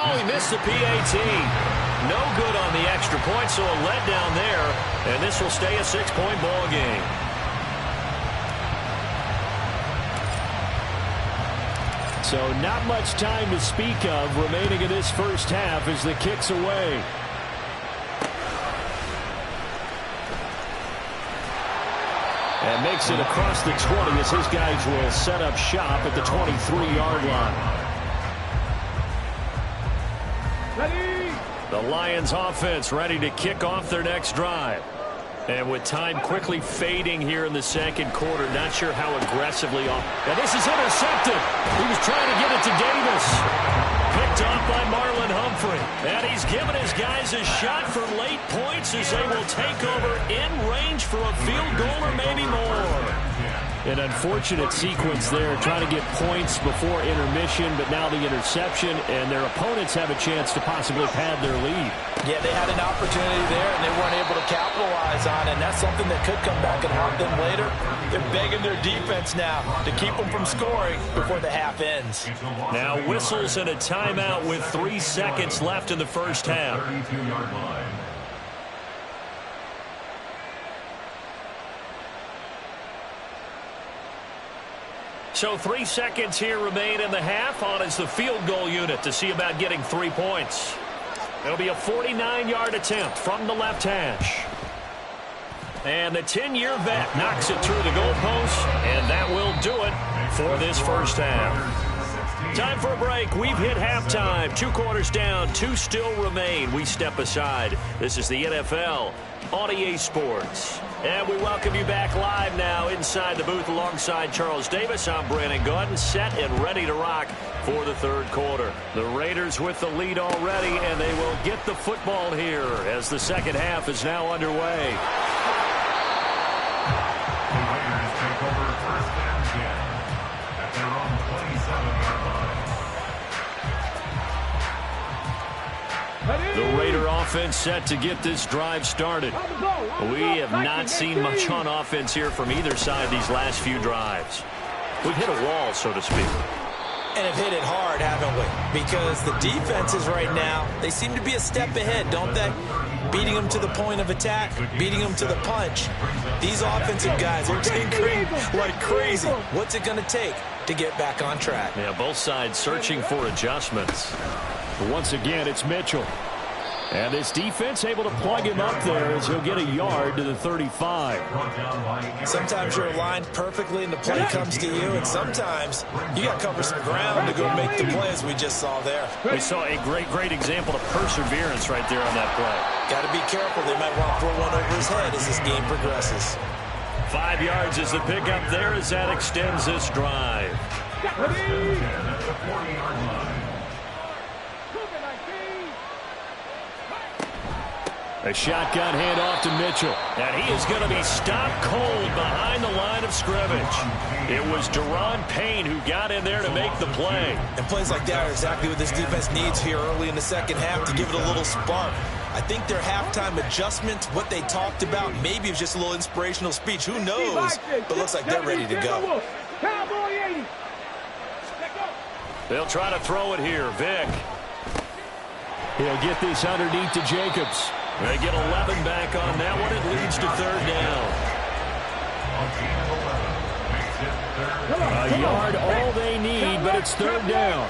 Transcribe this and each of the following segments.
Oh, he missed the PAT. No good on the extra point, so a letdown there. And this will stay a 6-point ball game. So not much time to speak of remaining in this first half as the kick's away. And makes it across the 20 as his guys will set up shop at the 23-yard line. Ready. The Lions offense ready to kick off their next drive. And with time quickly fading here in the second quarter, not sure how aggressively off. And this is intercepted. He was trying to get it to Davis. Picked off by Marlon Humphrey. And he's given his guys a shot for late points as they will take over in range for a field goal or maybe more. An unfortunate sequence there, trying to get points before intermission, but now the interception, and their opponents have a chance to possibly pad their lead. Yeah, they had an opportunity there, and they weren't able to capitalize on it, and that's something that could come back and haunt them later. They're begging their defense now to keep them from scoring before the half ends. Now whistles and a timeout with 3 seconds left in the first half. So 3 seconds here remain in the half. On is the field goal unit to see about getting 3 points. It'll be a 49-yard attempt from the left hash. And the 10-year vet knocks it through the goalpost, and that will do it for this first half. Time for a break. We've hit halftime. 2 quarters down, 2 still remain. We step aside. This is the NFL on EA Sports. And we welcome you back live now inside the booth alongside Charles Davis. I'm Brandon Gaudin, set and ready to rock for the third quarter. The Raiders with the lead already, and they will get the football here as the second half is now underway. The Raiders take over first and 10 at their own 27-yard line. The Raider offense set to get this drive started. We have not seen much on offense here from either side these last few drives. We've hit a wall, so to speak. And have hit it hard, haven't we? Because the defenses right now, they seem to be a step ahead, don't they? Beating them to the point of attack, beating them to the punch. These offensive guys are tinkering like crazy. What's it going to take to get back on track? Yeah, both sides searching for adjustments. Once again, it's Mitchell. And this defense able to plug him up there as he'll get a yard to the 35. Sometimes you're aligned perfectly and the play comes to you, and sometimes you got to cover some ground to go make the play as we just saw there. We saw a great example of perseverance right there on that play. Got to be careful. They might want to throw one over his head as this game progresses. 5 yards is the pickup there as that extends this drive. A shotgun handoff to Mitchell. And he is going to be stopped cold behind the line of scrimmage. It was Deron Payne who got in there to make the play. And plays like that are exactly what this defense needs here early in the second half to give it a little spark. I think their halftime adjustment, what they talked about, maybe it was just a little inspirational speech. Who knows? But looks like they're ready to go. They'll try to throw it here. Vick. He'll get this underneath to Jacobs. They get 11 back on that one. It leads to third down. A yard, all they need, but it's third down.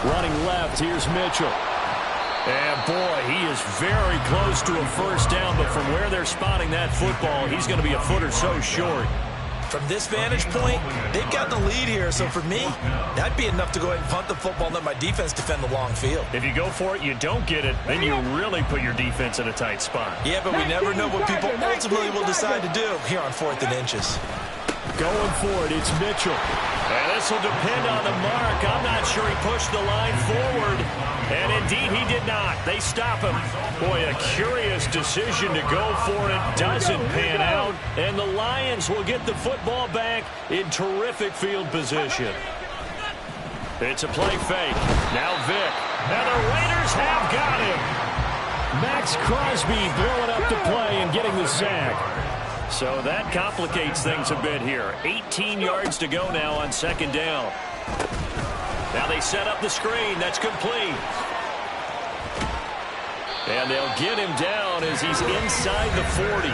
Running left, here's Mitchell. And boy, he is very close to a first down, but from where they're spotting that football, he's going to be a foot or so short. From this vantage point, they've got the lead here. So for me, that'd be enough to go ahead and punt the football and let my defense defend the long field. If you go for it, you don't get it, then you really put your defense in a tight spot. Yeah, but we never know what people ultimately will decide to do here on 4th and inches. Going for it, it's Mitchell. And this will depend on the mark. I'm not sure he pushed the line forward. And indeed, he did not. They stop him. Boy, a curious decision to go for it. Doesn't pan out. And the Lions will get the football back in terrific field position. It's a play fake. Now Vick. And the Raiders have got him. Max Crosby blowing up the play and getting the sack. So that complicates things a bit here. 18 yards to go now on second down. Now they set up the screen. That's complete. And they'll get him down as he's inside the 40.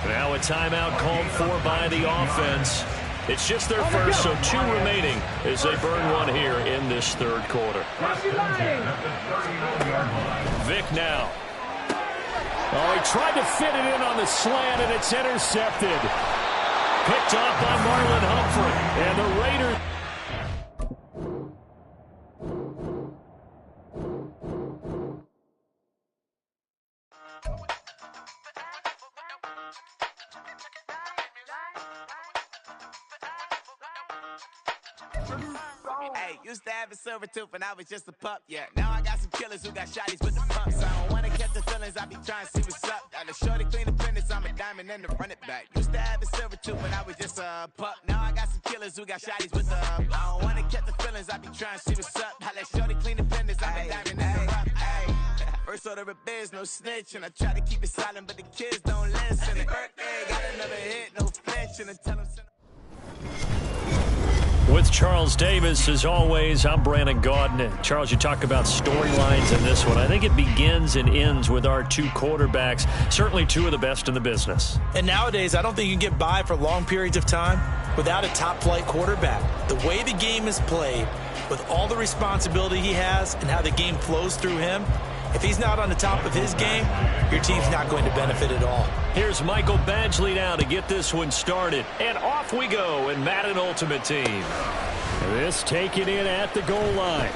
Now a timeout called for by the offense. It's just their first, so 2 remaining as they burn one here in this third quarter. Vic now. Oh, he tried to fit it in on the slant, and it's intercepted. Picked off by Marlon Humphrey. And the Raiders... Hey, used to have a silver tooth when I was just a pup, yeah. Now I got some killers who got shotties with the pumps. I don't wanna catch the feelings, I be trying to see what's up. Got a shorty clean the fitness, I'm a diamond and to run it back. Used to have a silver tooth when I was just a pup. Now I got some killers who got shotties with the I don't wanna catch the feelings, I be trying to see what's up. I let shorty clean the fitness, I'm a diamond and to run it. First order of biz, no snitch, and I try to keep it silent, but the kids don't listen. And birthday, got another hit, no flinch, and I tell them. With Charles Davis, as always, I'm Brandon Gaudin. Charles, you talk about storylines in this one. I think it begins and ends with our 2 quarterbacks, certainly 2 of the best in the business. And nowadays, I don't think you can get by for long periods of time without a top-flight quarterback. The way the game is played, with all the responsibility he has and how the game flows through him, if he's not on the top of his game, your team's not going to benefit at all. Here's Michael Badgley now to get this one started. And off we go in Madden Ultimate Team. This taken in at the goal line.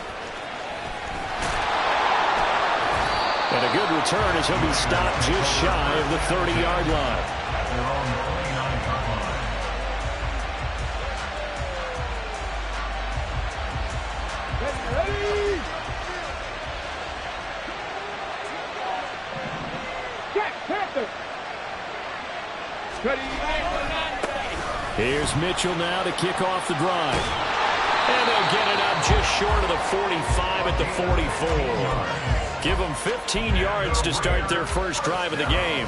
And a good return as he'll be stopped just shy of the 30-yard line. Here's Mitchell now to kick off the drive. And they'll get it up just short of the 45 at the 44. Give them 15 yards to start their first drive of the game.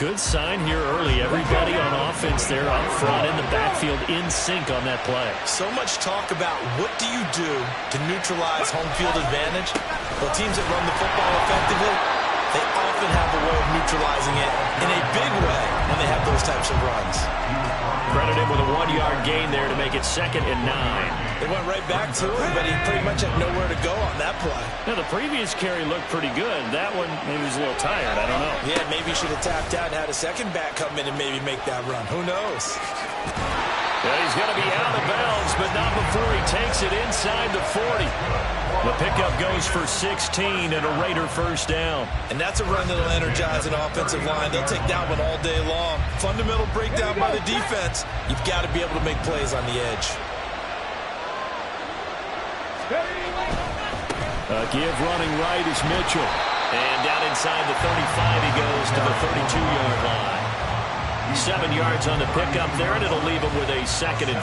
Good sign here early. Everybody on offense there up front in the backfield in sync on that play. So much talk about what do you do to neutralize home field advantage? Well, teams that run the football effectively, they often have a way of neutralizing it in a big way when they have those types of runs. Credit him with a 1-yard gain there to make it 2nd and 9. They went right back to him, but he pretty much had nowhere to go on that play. Now, the previous carry looked pretty good. That one, maybe he was a little tired. I don't know. Yeah, maybe he should have tapped out and had a second back come in and maybe make that run. Who knows? Yeah, he's going to be out of bounds, but not before he takes it inside the 40. The pickup goes for 16 and a Raider first down. And that's a run that'll energize an offensive line. They'll take that one all day long. Fundamental breakdown by the defense. You've got to be able to make plays on the edge. A give running right is Mitchell. And down inside the 35 he goes to the 32-yard line. 7 yards on the pickup there, and it'll leave him with a 2nd and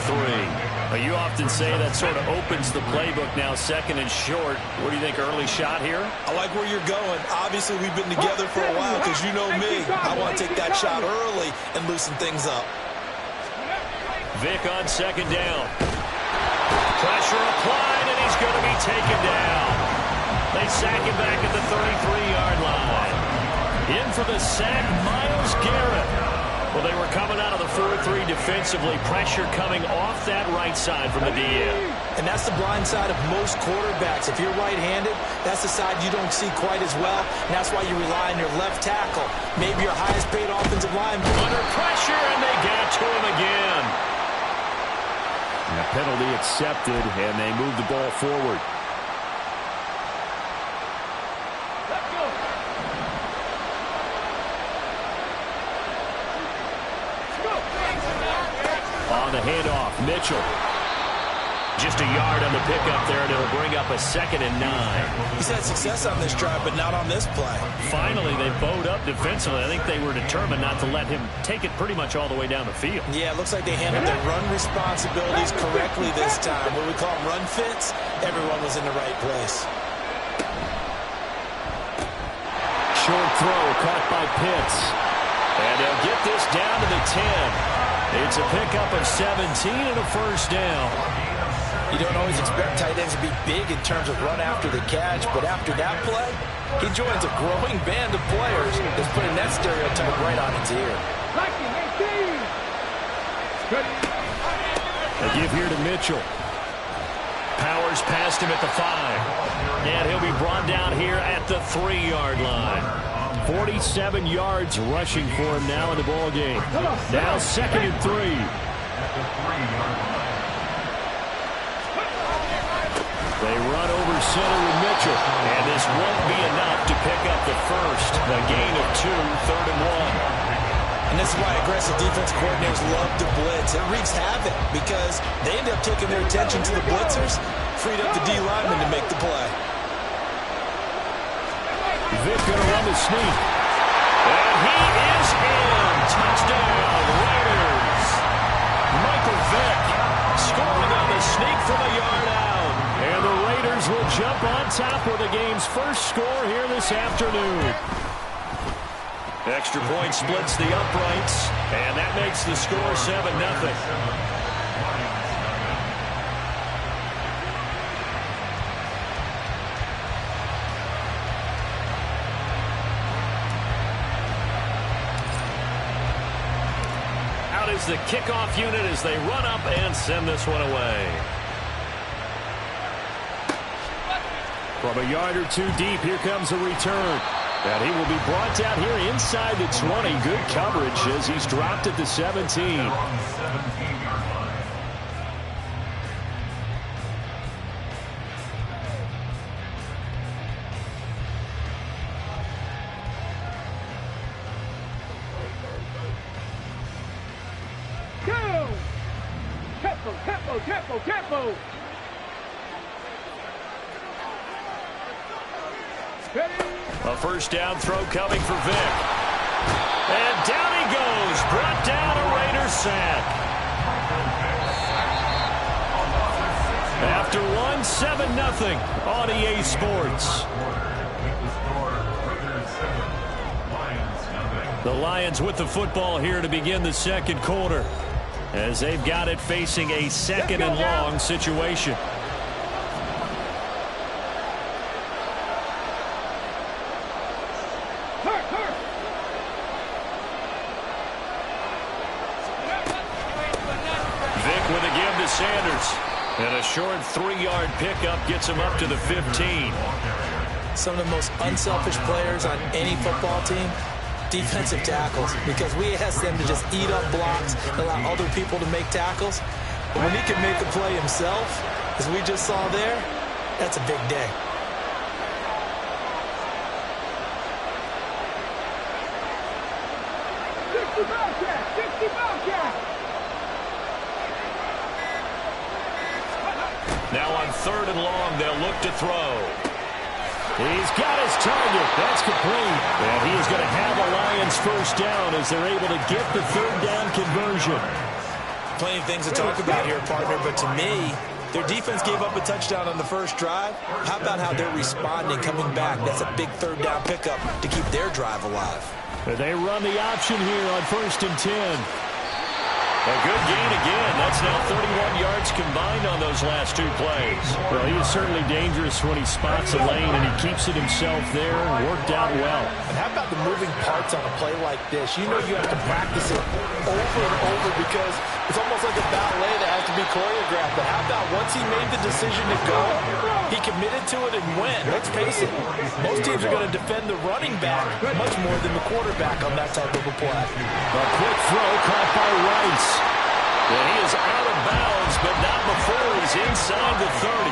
3. You often say that sort of opens the playbook now, 2nd and short. What do you think, early shot here? I like where you're going. Obviously, we've been together for a while because you know me. I want to take that shot early and loosen things up. Vic on 2nd down. Pressure applied, and he's going to be taken down. They sack him back at the 33-yard line. In for the sack, Myles Garrett. Well, they were coming out of the 4-3 defensively. Pressure coming off that right side from the DN. And that's the blind side of most quarterbacks. If you're right-handed, that's the side you don't see quite as well. And that's why you rely on your left tackle. Maybe your highest-paid offensive lineman. Under pressure, and they got to him again. And a penalty accepted, and they move the ball forward. On the handoff, Mitchell. Just a yard on the pickup there, and it'll bring up a 2nd and 9. He's had success on this drive, but not on this play. Finally, they bowed up defensively. I think they were determined not to let him take it pretty much all the way down the field. Yeah, it looks like they handled their run responsibilities correctly this time. What we call them run fits, everyone was in the right place. Short throw caught by Pitts. And they'll get this down to the 10. It's a pickup of 17 and a first down. You don't always expect tight ends to be big in terms of run after the catch, but after that play, he joins a growing band of players that's putting that stereotype right on its ear. A give here to Mitchell. Powers past him at the 5. And he'll be brought down here at the 3-yard line. 47 yards rushing for him now in the ball game. Now 2nd and 3. They run over center with Mitchell. And this won't be enough to pick up the first. A gain of 2, 3rd and 1. And this is why aggressive defense coordinators love to blitz. It wreaks havoc because they end up taking their attention to the blitzers, freed up the D lineman to make the play. Vic going to run the sneak. And he is in. Touchdown, Raiders. Michael Vick scoring on the sneak from a yard out. And the Raiders will jump on top with the game's first score here this afternoon. Extra point splits the uprights, and that makes the score 7-0. Out is the kickoff unit as they run up and send this one away. From a yard or two deep, here comes a return. And he will be brought down here inside the 20. Good coverage as he's dropped at the 17. Go! Tempo! A first down throw coming for Vic. And down he goes. Brought down a Raiders sack. After one, 7-0 on EA Sports. The Lions with the football here to begin the second quarter, as they've got it facing a 2nd and long situation. Sanders, and a short 3-yard pickup gets him up to the 15. Some of the most unselfish players on any football team, defensive tackles, because we ask them to just eat up blocks, allow other people to make tackles. But when he can make a play himself, as we just saw there, that's a big day. Now on 3rd and long, they'll look to throw. He's got his target. That's complete. And he is going to have a Lions first down as they're able to get the 3rd down conversion. Plenty of things to talk about here, partner, but to me, their defense gave up a touchdown on the first drive. How about how they're responding, coming back? That's a big 3rd down pickup to keep their drive alive. They run the option here on 1st and 10. A good gain again. That's now 31 yards combined on those last 2 plays. Well, he is certainly dangerous when he spots a lane, and he keeps it himself there. Worked out well. And how about the moving parts on a play like this? You know you have to practice it over and over because it's almost like a ballet that has to be choreographed. But how about once he made the decision to go, he committed to it and went. Let's face it, most teams are going to defend the running back much more than the quarterback on that type of a play. A quick throw caught by Rice. And he is out of bounds, but not before he's inside the 30.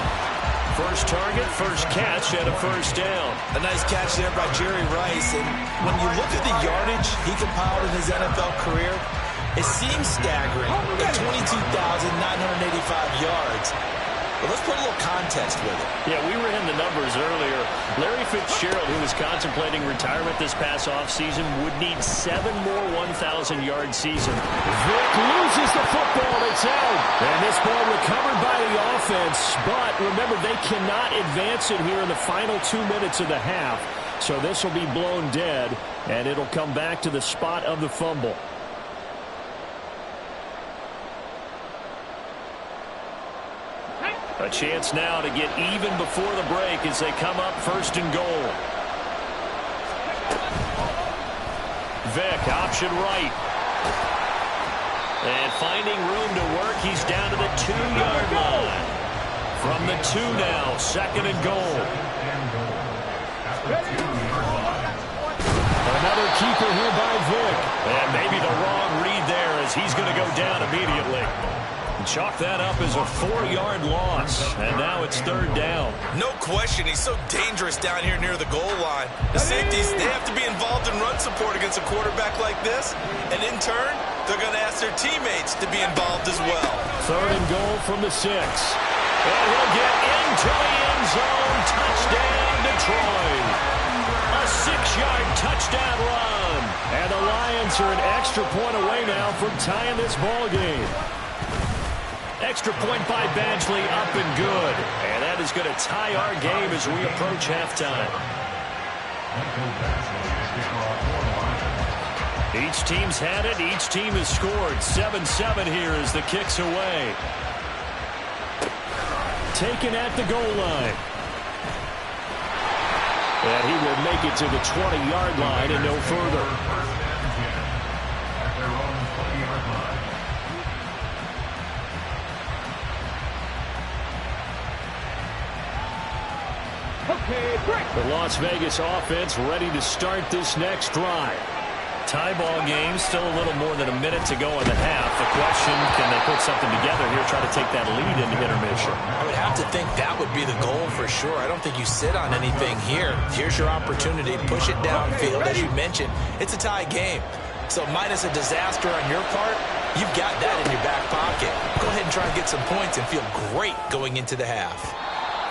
First target, first catch, and a first down. A nice catch there by Jerry Rice. And when you look at the yardage he compiled in his NFL career, it seems staggering at 22,985 yards. But let's put a little context with it. Yeah, we ran the numbers earlier. Larry Fitzgerald, who was contemplating retirement this past offseason, would need 7 more 1,000-yard seasons. Vic loses the football. It's out. And this ball recovered by the offense. But remember, they cannot advance it here in the final 2 minutes of the half. So this will be blown dead, and it'll come back to the spot of the fumble. A chance now to get even before the break as they come up first and goal. Vick, option right. And finding room to work, he's down to the 2-yard line. From the 2 now, second and goal. Another keeper here by Vick. And maybe the wrong read there as he's going to go down immediately. Chalk that up as a 4-yard loss. And now it's third down. No question, he's so dangerous down here near the goal line. The safeties, they have to be involved in run support against a quarterback like this. And in turn, they're going to ask their teammates to be involved as well. Third and goal from the 6. And he'll get into the end zone. Touchdown, Detroit. A 6-yard touchdown run. And the Lions are an extra point away now from tying this ball game. Extra point by Badgley, up and good. And that is going to tie our game as we approach halftime. Each team's had it. Each team has scored. 7-7 here as the kick's away. Taken at the goal line. And he will make it to the 20-yard line and no further. The Las Vegas offense ready to start this next drive. Tie ball game, still a little more than a minute to go in the half. The question, can they put something together here, try to take that lead into intermission? I would have to think that would be the goal for sure. I don't think you sit on anything here. Here's your opportunity. Push it downfield. As you mentioned, it's a tie game. So minus a disaster on your part, you've got that in your back pocket. Go ahead and try and get some points and feel great going into the half.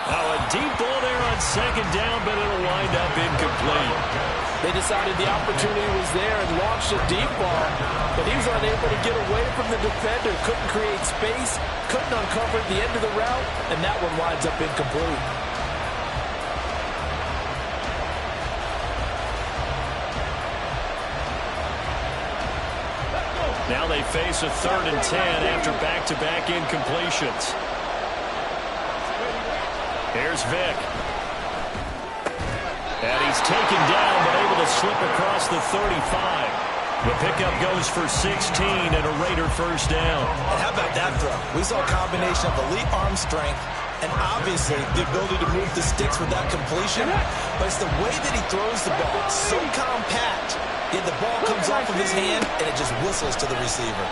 Now a deep ball there on second down, but it'll wind up incomplete. They decided the opportunity was there and launched a deep ball, but he was unable to get away from the defender, couldn't create space, couldn't uncover the end of the route, and that one winds up incomplete. Now they face a 3rd and 10 after back-to-back incompletions. Here's Vick. And he's taken down, but able to slip across the 35. The pickup goes for 16 and a Raider first down. And how about that throw? We saw a combination of elite arm strength and obviously the ability to move the sticks with that completion. But it's the way that he throws the ball. It's so compact, yet the ball comes off of his hand and it just whistles to the receiver.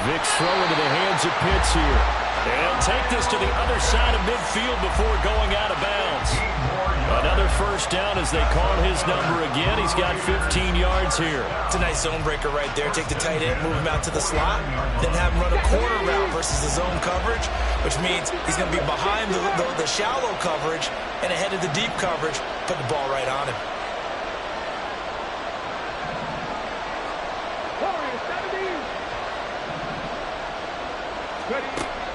Vick's throw into the hands of Pitts here. They'll take this to the other side of midfield before going out of bounds. Another first down as they call his number again. He's got 15 yards here. It's a nice zone breaker right there. Take the tight end, move him out to the slot, then have him run a corner route versus the zone coverage, which means he's going to be behind the shallow coverage and ahead of the deep coverage. Put the ball right on him.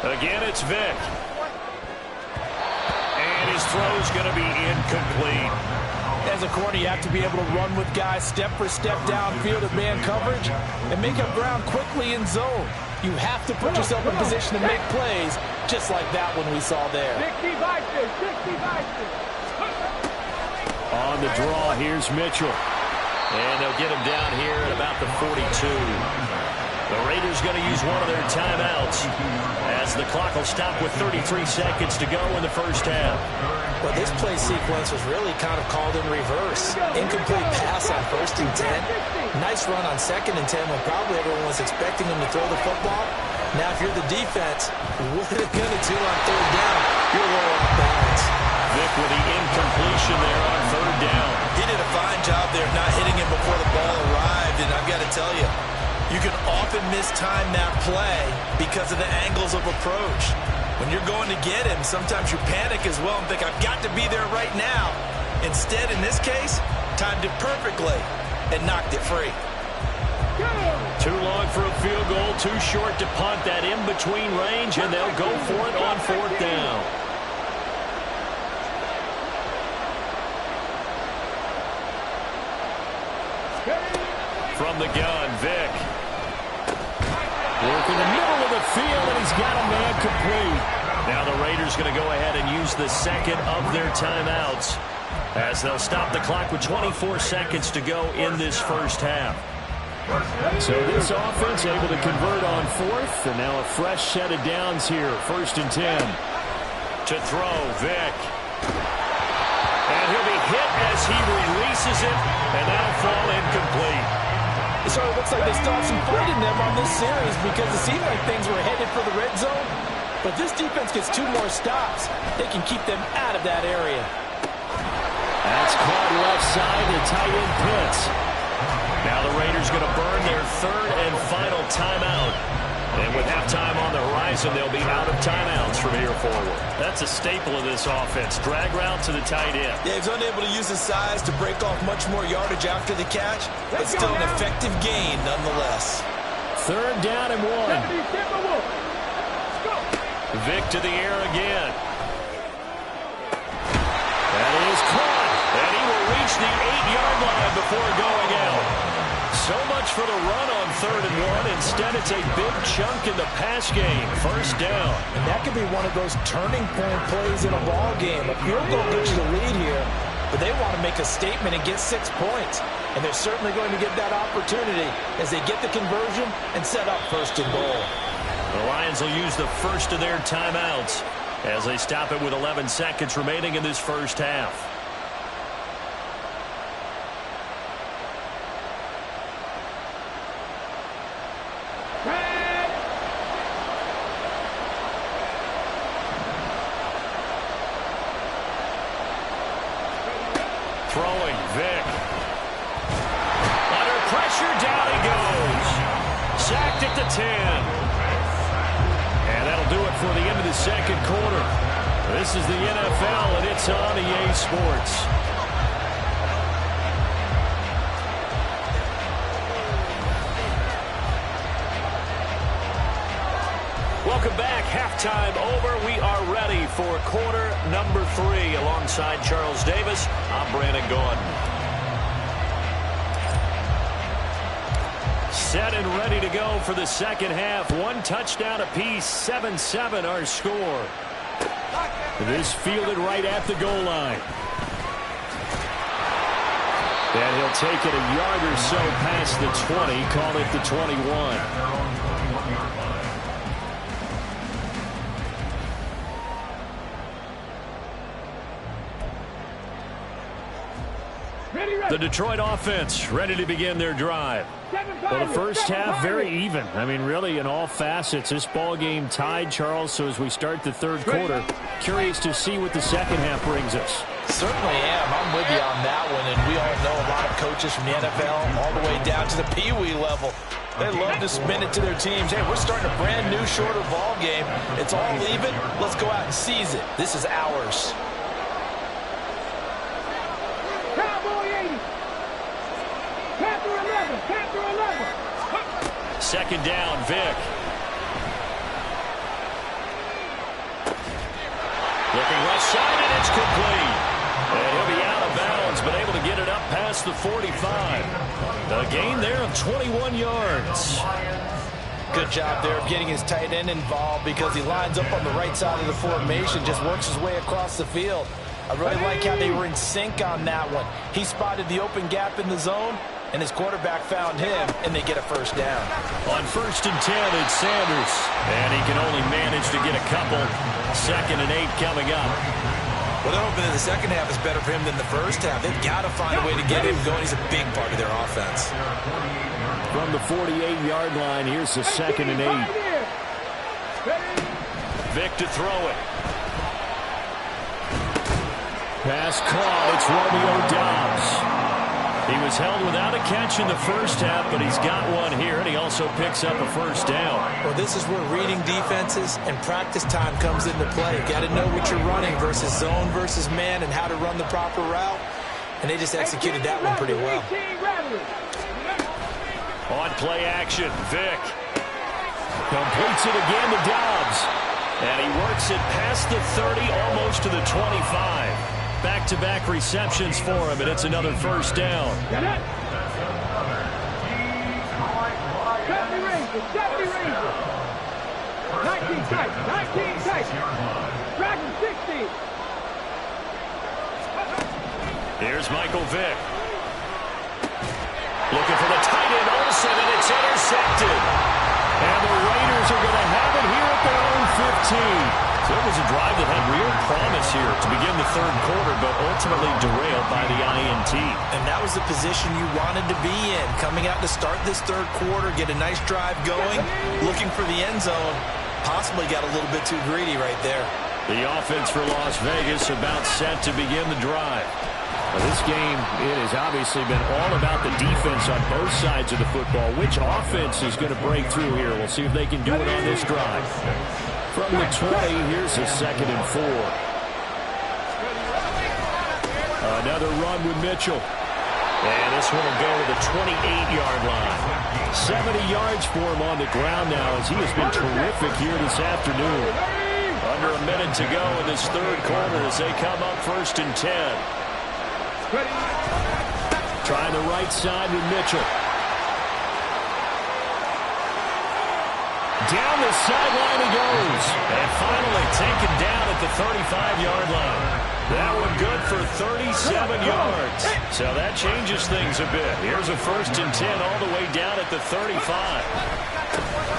Again, it's Vick. And his throw's going to be incomplete. As a corner, you have to be able to run with guys step for step downfield at man coverage and make up ground quickly in zone. You have to put yourself in position to make plays, just like that one we saw there. On the draw, here's Mitchell. And they'll get him down here at about the 42. The Raiders going to use one of their timeouts as the clock will stop with 33 seconds to go in the first half. Well, this play sequence was really kind of called in reverse. Incomplete pass on 1st and 10. Nice run on 2nd and 10 when probably everyone was expecting him to throw the football. Now, if you're the defense, what are they going to do on 3rd down? You're a little off balance. Vick with the incompletion there on 3rd down. He did a fine job there of not hitting him before the ball arrived, and I've got to tell you, you can often mistime that play because of the angles of approach. When you're going to get him, sometimes you panic as well and think, I've got to be there right now. Instead, in this case, timed it perfectly and knocked it free. Too long for a field goal, too short to punt. That in-between range, and they'll go for it on 4th down. From the gun, Vick. Work in the middle of the field, and he's got a man incomplete. Now the Raiders going to go ahead and use the second of their timeouts as they'll stop the clock with 24 seconds to go in this first half. So this offense able to convert on fourth, and now a fresh set of downs here. 1st and 10. To throw, Vic. And he'll be hit as he releases it, and that'll fall incomplete. It sort of looks like they still have some fight in them on this series because it seemed like things were headed for the red zone. But this defense gets 2 more stops. They can keep them out of that area. That's caught left side to tight end Pitts. Now the Raiders going to burn their 3rd and final timeout. And with halftime on the horizon, they'll be out of timeouts from here forward. That's a staple of this offense. Drag route to the tight end. Yeah, he's unable to use his size to break off much more yardage after the catch, but still an effective gain nonetheless. 3rd down and 1. Vic to the air again. That is caught. And he will reach the 8-yard line before going out. So much for the run on 3rd and 1. Instead, it's a big chunk in the pass game. 1st down. And that could be one of those turning point plays in a ball game. A field goal gets you the lead here, but they want to make a statement and get 6 points. And they're certainly going to get that opportunity as they get the conversion and set up 1st and goal. The Lions will use the first of their timeouts as they stop it with 11 seconds remaining in this first half. Throwing, Vic. Under pressure, down he goes. Sacked at the 10. And that'll do it for the end of the second quarter. This is the NFL, and it's on EA Sports. Welcome back. Halftime over. We are ready for quarter number 3. Alongside Charles Davis, I'm Brandon Gordon. Set and ready to go for the second half. 1 touchdown apiece. 7-7 our score. This fielded right at the goal line. And he'll take it a yard or so past the 20. Call it the 21. The Detroit offense ready to begin their drive. Well, the first half very even. I mean, really, in all facets, this ball game tied, Charles. So as we start the 3rd quarter, curious to see what the second half brings us. Certainly am. I'm with you on that one. And we all know a lot of coaches from the NFL all the way down to the Pee-wee level. They love to spin it to their teams. Hey, we're starting a brand new, shorter ball game. It's all even. Let's go out and seize it. This is ours. Second down, Vic. Looking left side, and it's complete. And he'll be out of bounds, but able to get it up past the 45. A gain there of 21 yards. Good job there of getting his tight end involved because he lines up on the right side of the formation, just works his way across the field. I really like how they were in sync on that one. He spotted the open gap in the zone, and his quarterback found him, and they get a 1st down. On 1st and 10, it's Sanders. And he can only manage to get a couple. 2nd and 8 coming up. Well, they're hoping that the second half is better for him than the first half. They've got to find a way to get him going. He's a big part of their offense. From the 48-yard line, here's the 2nd and 8. Vic to throw it. Pass caught. It's Romeo Doubs. He was held without a catch in the first half, but he's got one here, and he also picks up a 1st down. Well, this is where reading defenses and practice time comes into play. Got to know what you're running versus zone versus man and how to run the proper route. And they just executed that one pretty well. On play action, Vic. Completes it again to Doubs. And he works it past the 30, almost to the 25. Back-to-back receptions for him, and it's another 1st down. tight. 19 tight. Dragon 60. Here's Michael Vick. Looking for the tight end, Olsen, and it's intercepted. And the Raiders are going to have it here at their own 15. So it was a drive that had real promise here to begin the third quarter, but ultimately derailed by the INT. And that was the position you wanted to be in. Coming out to start this third quarter, get a nice drive going, looking for the end zone. Possibly got a little bit too greedy right there. The offense for Las Vegas about set to begin the drive. Well, this game, it has obviously been all about the defense on both sides of the football. Which offense is going to break through here? We'll see if they can do it on this drive. From the 20, here's a 2nd and 4. Another run with Mitchell. And this one will go to the 28-yard line. 70 yards for him on the ground now as he has been terrific here this afternoon. Under a minute to go in this third quarter as they come up 1st and 10. Trying the right side with Mitchell. Down the sideline he goes. And finally taken down at the 35-yard line. That one good for 37 yards. So that changes things a bit. Here's a 1st and 10 all the way down at the 35.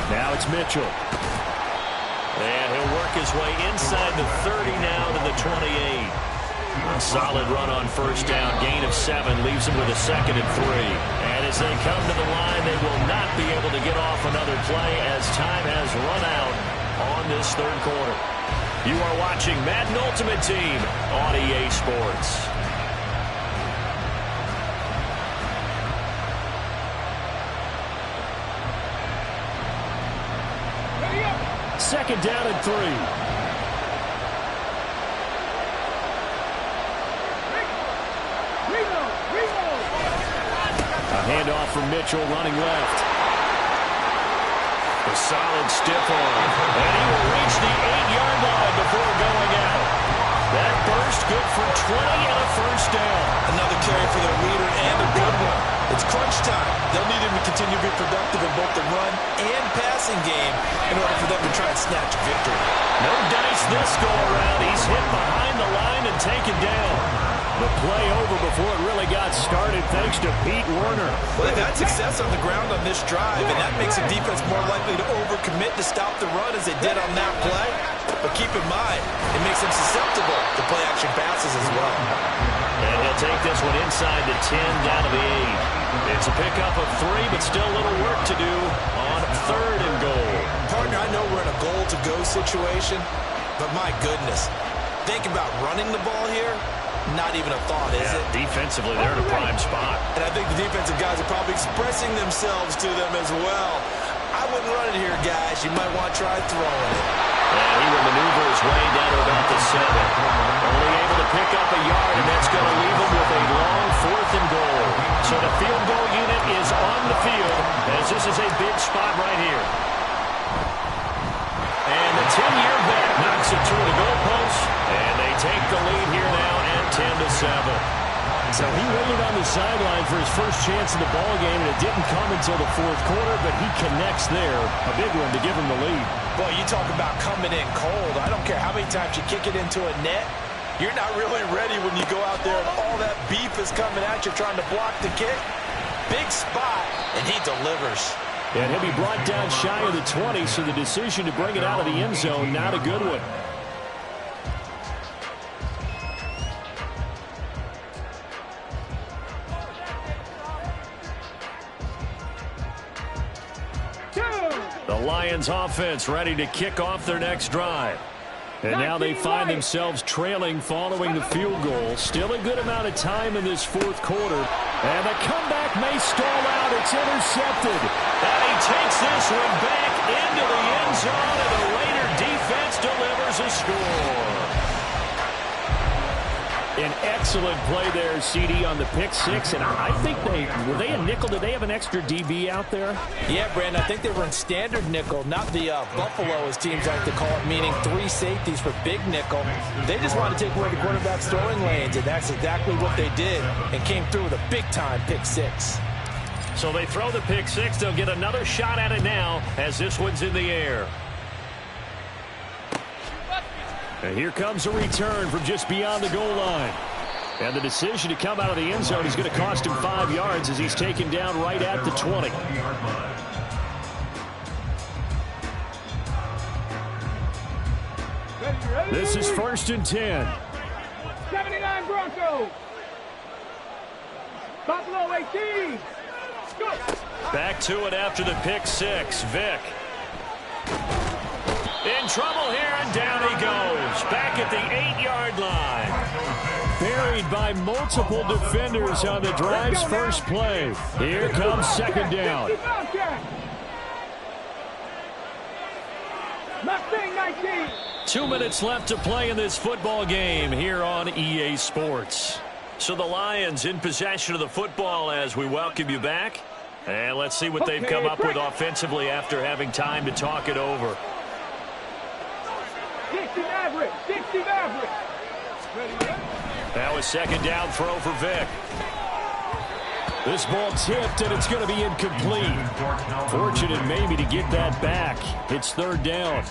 Now it's Mitchell. And he'll work his way inside the 30 now to the 28. A solid run on 1st down. Gain of 7 leaves him with a 2nd and 3. And as they come to the line, they will not be able to get off another play as time has run out on this third quarter. You are watching Madden Ultimate Team on EA Sports. Second down and 3. Handoff from Mitchell running left. A solid stiff arm. And he will reach the 8-yard line before going out. That burst good for 20 and a 1st down. Another carry for their leader and a good one. It's crunch time. They'll need him to continue to be productive in both the run and passing game in order for them to try and snatch a victory. No dice this go around. He's hit behind the line and taken down. The play over before it really got started thanks to Pete Werner. Well, they've had success on the ground on this drive, and that makes the defense more likely to overcommit to stop the run as they did on that play. But keep in mind, it makes them susceptible to play-action passes as well. And he'll take this one inside the 10, down to the 8. It's a pickup of 3, but still a little work to do on 3rd and goal. Partner, I know we're in a goal-to-go situation, but my goodness, think about running the ball here. Not even a thought, is it? Defensively, they're in a prime spot. And I think the defensive guys are probably expressing themselves to them as well. I wouldn't run it here, guys. You might want to try throwing it. And he will maneuver his way down to about the 7. Only able to pick up a yard, and that's going to leave him with a long 4th and goal. So the field goal unit is on the field as this is a big spot right here. And the 10-year vet knocks it through the goalpost, and they take the lead here now at 10-7. So he waited on the sideline for his first chance in the ball game, and it didn't come until the 4th quarter, but he connects there. A big one to give him the lead. Boy, you talk about coming in cold. I don't care how many times you kick it into a net. You're not really ready when you go out there and all that beef is coming at you trying to block the kick. Big spot, and he delivers. And he'll be brought down shy of the 20, so the decision to bring it out of the end zone, not a good one. The Lions offense ready to kick off their next drive. And now they find themselves trailing following the field goal. Still a good amount of time in this 4th quarter. And the comeback may stall out. It's intercepted. And he takes this one back into the end zone, and the Raider defense delivers a score. An excellent play there, CD, on the pick 6. And I think were they a nickel? Did they have an extra DB out there? Yeah, Brandon, I think they were in standard nickel, not the Buffalo, as teams like to call it, meaning 3 safeties for big nickel. They just wanted to take away the quarterback's throwing lanes, and that's exactly what they did, and came through with a big-time pick 6. So they throw the pick 6. They'll get another shot at it now as this one's in the air. And here comes a return from just beyond the goal line. And the decision to come out of the end zone is going to cost him 5 yards as he's taken down right at the 20. This is 1st and 10. 79 Broncos. Buffalo 18. Go. Back to it after the pick six. Vick. In trouble here, and down he goes. Back at the 8-yard line. Buried by multiple defenders on the drive's first play. Here comes 2nd down. Mustang 19. 2 minutes left to play in this football game here on EA Sports. So the Lions in possession of the football as we welcome you back. And let's see what they've come up with offensively after having time to talk it over. 60 average. 60 average. That was 2nd down throw for Vick. This ball tipped, and it's going to be incomplete. Fortunate maybe to get that back. It's 3rd down.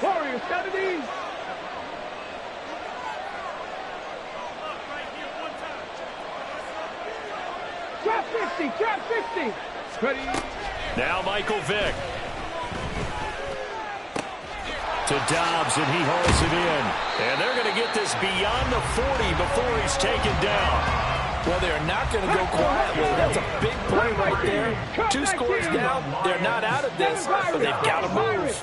Warriors 70. Trap 60. Trap 60. Ready. Now Michael Vick. To Dobbs, and he hauls it in. And they're going to get this beyond the 40 before he's taken down. Well, they're not going to go quietly. That's a big play right there. 2 scores down. They're not out of this, but they've got to move.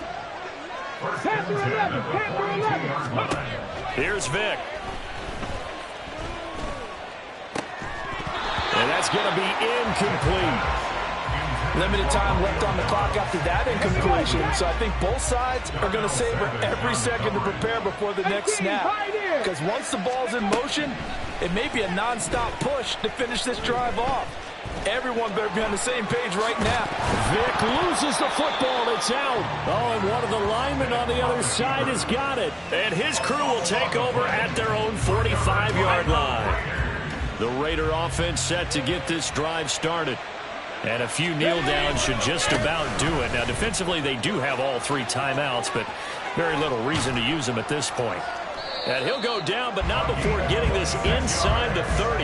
Panther 11. Panther 11. Here's Vick. And that's going to be incomplete. Limited time left on the clock after that incompletion, so I think both sides are going to savor every second to prepare before the next snap. Because once the ball's in motion, it may be a non-stop push to finish this drive off. Everyone better be on the same page right now. Vick loses the football. It's out. Oh, and one of the linemen on the other side has got it. And his crew will take over at their own 45-yard line. The Raider offense set to get this drive started. And a few kneel downs should just about do it. Now, defensively, they do have all 3 timeouts, but very little reason to use them at this point. And he'll go down, but not before getting this inside the 30.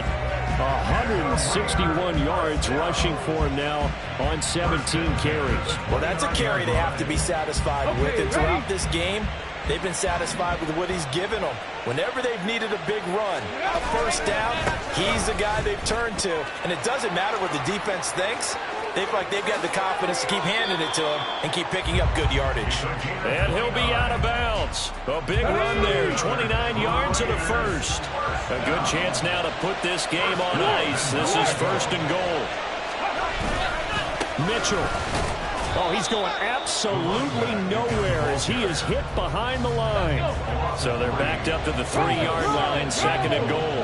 161 yards rushing for him now on 17 carries. Well, that's a carry they have to be satisfied with. And throughout this game, they've been satisfied with what he's given them. Whenever they've needed a big run, a first down, he's the guy they've turned to. And it doesn't matter what the defense thinks. They've got the confidence to keep handing it to him and keep picking up good yardage. And he'll be out of bounds. A big run there, 29 yards and a first. A good chance now to put this game on ice. This is 1st and goal. Mitchell. Oh, he's going absolutely nowhere as he is hit behind the line. So they're backed up to the 3-yard line, 2nd and goal.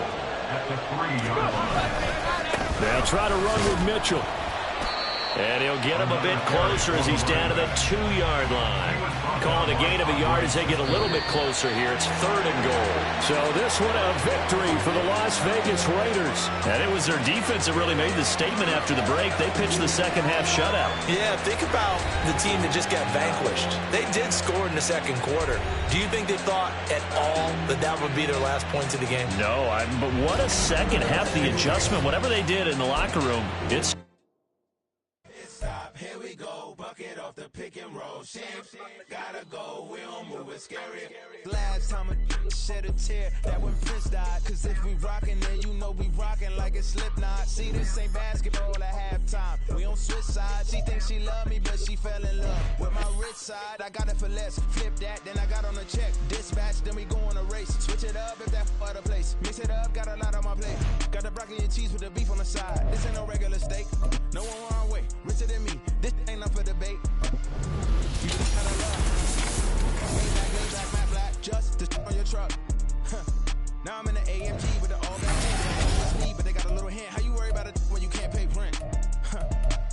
They'll try to run with Mitchell. And he'll get him a bit closer as he's down to the 2-yard line. Call it a gain of a yard as they get a little bit closer here. It's 3rd and goal. So this one a victory for the Las Vegas Raiders. And it was their defense that really made the statement after the break. They pitched the second half shutout. Yeah, think about the team that just got vanquished. They did score in the 2nd quarter. Do you think they thought at all that that would be their last points of the game? No, but what a second half, the adjustment, whatever they did in the locker room, it's... Here we go, bucket off the pick and roll. Champs, gotta go, we don't move it scary. Last time a shed a tear, that when Prince died. Cause if we rockin' then you know we rockin' like a Slipknot. See, this ain't basketball at halftime. We on switch sides. She thinks she love me, but she fell in love with my rich side. I got it for less. Flip that, then I got on a check. Dispatch, then we go on a race. Switch it up if that other place. Mix it up, got a lot on my plate. Got the broccoli and cheese with the beef on the side. This ain't no regular steak. No one wrong way. Richer than me. This ain't up for debate. You just gotta love. Lay back, matte black, just to on your truck. Now I'm in the AMG with the all black speed, but they got a little hint. How you worry about it when you can't pay rent?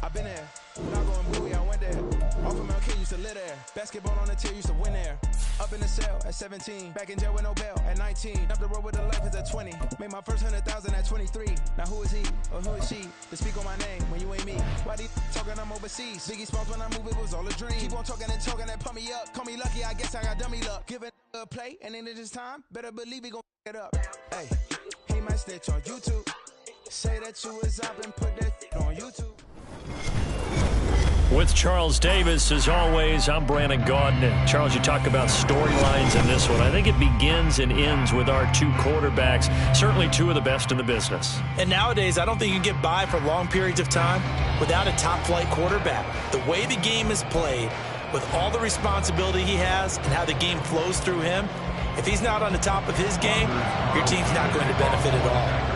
I've been there. Not going Bowie, I went there. Off of MLK, used to live there. Basketball on the tier, used to win there. Up in the cell at 17, back in jail with no bail at 19. Up the road with a life as a 20. Made my first 100,000 at 23. Now who is he or who is she to speak on my name when you ain't me? Why they talking I'm overseas? Biggie Smalls when I move, it was all a dream. Keep on talking and pump me up. Call me lucky, I guess I got dummy luck. Give it a play, and then it's time. Better believe he gon' it up. Hey, he might snitch on YouTube. Say that you was up and put that on YouTube. With Charles Davis, as always, I'm Brandon Gaudin. And Charles, you talk about storylines in this one. I think it begins and ends with our two quarterbacks, certainly two of the best in the business. And nowadays, I don't think you can get by for long periods of time without a top-flight quarterback. The way the game is played, with all the responsibility he has and how the game flows through him, if he's not on the top of his game, your team's not going to benefit at all.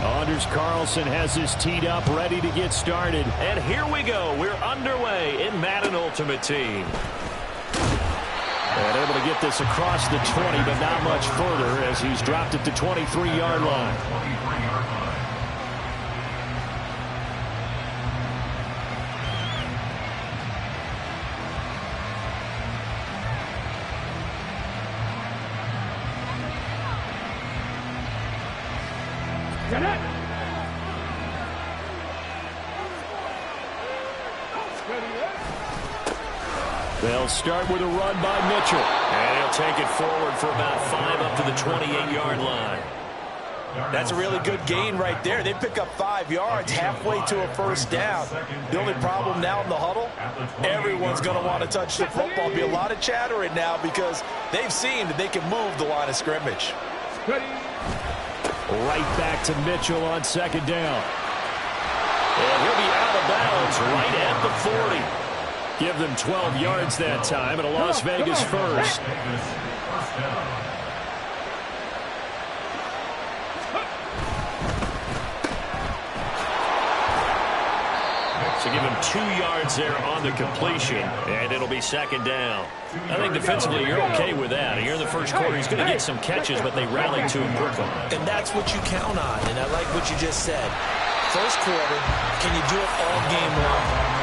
Anders Carlson has his teed up, ready to get started. And here we go. We're underway in Madden Ultimate Team. And able to get this across the 20, but not much further as he's dropped at the 23-yard line. They'll start with a run by Mitchell. And he'll take it forward for about 5 up to the 28-yard line. That's a really good gain right there. They pick up 5 yards halfway to a first down. The only problem now in the huddle, everyone's going to want to touch the football. Be a lot of chatter right now because they've seen that they can move the line of scrimmage. Right back to Mitchell on second down. And he'll be out of bounds right at the 40. Give them 12 yards that time, and a Las Vegas first. So give him 2 yards there on the completion, and it'll be second down. I think defensively you're okay with that. Here in the first quarter, he's going to get some catches, but they rallied to him quickly. And that's what you count on, and I like what you just said. First quarter, can you do it all game long?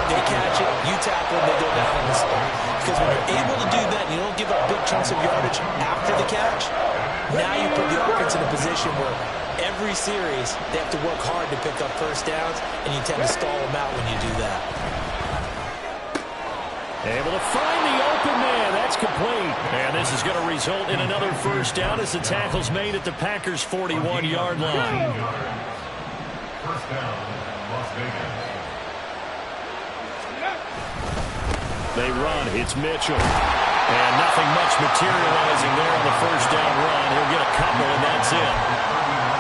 They catch it, you tackle, they go down on the spot. Because when you're able to do that and you don't give up big chunks of yardage after the catch, now you put the offense in a position where every series they have to work hard to pick up first downs, and you tend to stall them out when you do that. Able to find the open man. That's complete. And this is going to result in another first down as the tackle's made at the Packers' 41-yard line. First down, Las Vegas. They run. It's Mitchell. And nothing much materializing there on the first down run. He'll get a couple, and that's it.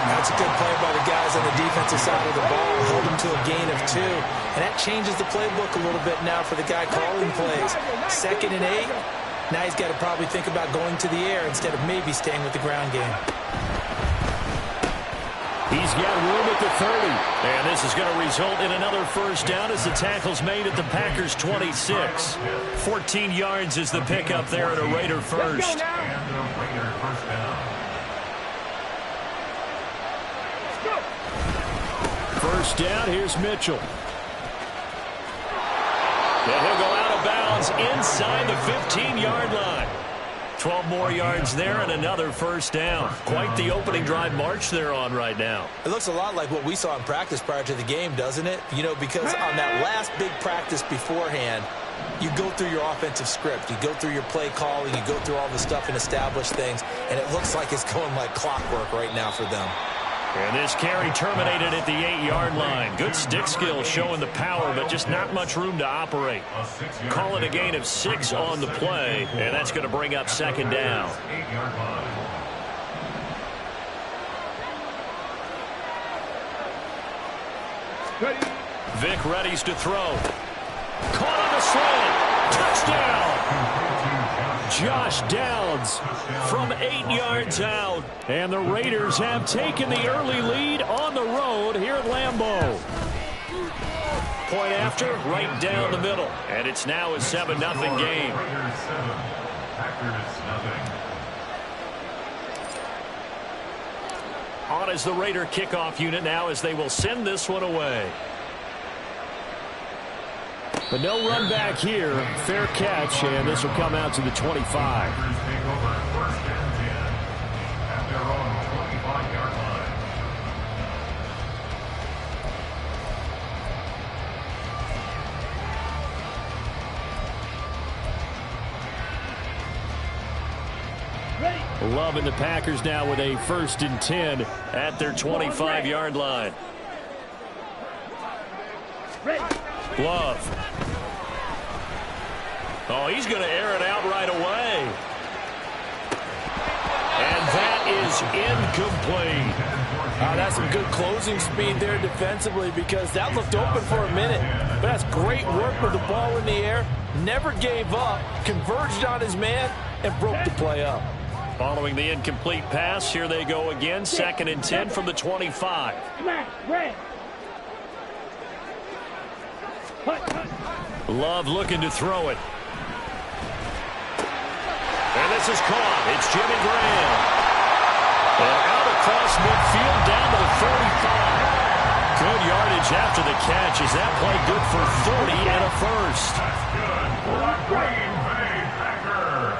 That's a good play by the guys on the defensive side of the ball. Held him to a gain of 2. And that changes the playbook a little bit now for the guy calling plays. 2nd and 8. Now he's got to probably think about going to the air instead of maybe staying with the ground game. He's got room at the 30. And this is going to result in another first down as the tackle's made at the Packers' 26. 14 yards is the pickup there at a Raider first. First down, here's Mitchell. And he'll go out of bounds inside the 15-yard line. 12 more yards there and another first down. Quite the opening drive march they're on right now. It looks a lot like what we saw in practice prior to the game, doesn't it? You know, because on that last big practice beforehand, you go through your offensive script. You go through your play calling. You go through all the stuff and establish things. And it looks like it's going like clockwork right now for them. And this carry terminated at the 8-yard line. Good stick skill showing the power, but just not much room to operate. Call it a gain of 6 on the play, and that's going to bring up second down. Vic readies to throw. Caught on the slant. Touchdown. Josh Downs from 8 yards out. And the Raiders have taken the early lead on the road here at Lambeau. Point after, right down the middle. And it's now a 7-0 game. On as the Raider kickoff unit now as they will send this one away. But no run back here. Fair catch, and this will come out to the 25. Take over first and 10 at their own 25-yard line. Loving the Packers now with a 1st and 10 at their 25-yard line. Love. Oh, he's going to air it out right away. And that is incomplete. That's some good closing speed there defensively because that looked open for a minute. But that's great work with the ball in the air. Never gave up, converged on his man, and broke the play up. Following the incomplete pass, here they go again. 2nd and 10 from the 25. Love looking to throw it. And this is caught. It's Jimmy Graham. And out across midfield down to the 45. Good yardage after the catch. Is that play good for 30 and a first? That's good for a Green Bay Packer.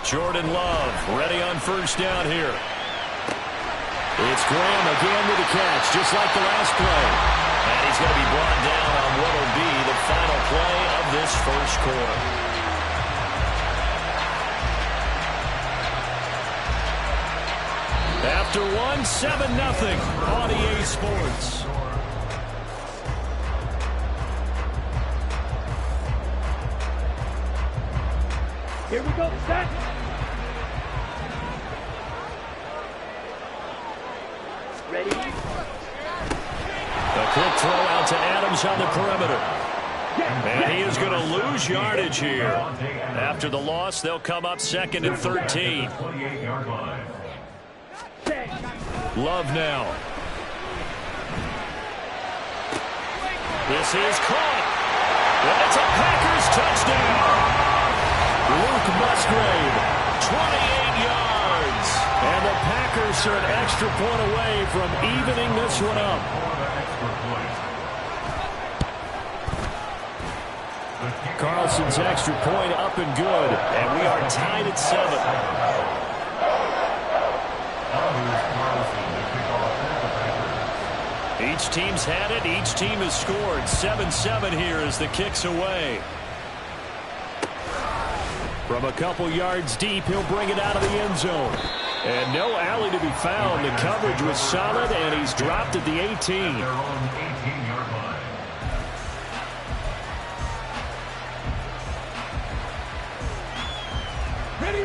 Jordan Love ready on first down here. It's Graham again with the catch, just like the last play. And he's going to be brought down on what will be the final play of this first quarter. After 1, 7-0 on EA Sports. Here we go, set. Ready? A quick throw out to Adams on the perimeter. And he is going to lose yardage here. After the loss, they'll come up 2nd and 13. 28-yard line. Love now. This is caught. And it's a Packers touchdown. Luke Musgrave, 28 yards. And the Packers are an extra point away from evening this one up. Carlson's extra point up and good. And we are tied at 7. Each team's had it. Each team has scored. 7-7 here as the kick's away. From a couple yards deep, he'll bring it out of the end zone. And no alley to be found. The coverage was solid, and he's dropped at the 18. Their own 18-yard line. Ready.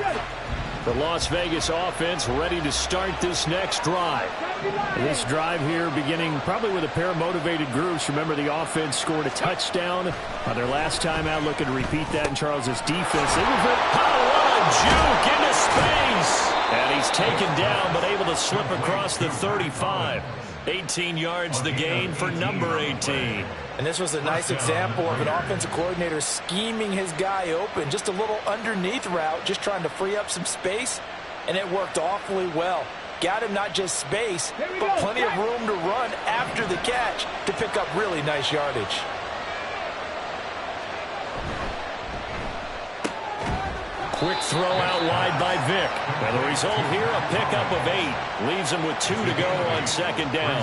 The Las Vegas offense ready to start this next drive. This drive here beginning probably with a pair of motivated groups. Remember, the offense scored a touchdown on their last time out. Looking to repeat that in Charles's defense. They were juke into space. And he's taken down, but able to slip across the 35. 18 yards the gain for number 18. And this was a nice example of an offensive coordinator scheming his guy open. Just a little underneath route, just trying to free up some space, and it worked awfully well. Got him not just space, but plenty of room to run after the catch to pick up really nice yardage. Quick throw out wide by Vick. And the result here, a pickup of 8. Leaves him with 2 to go on 2nd down.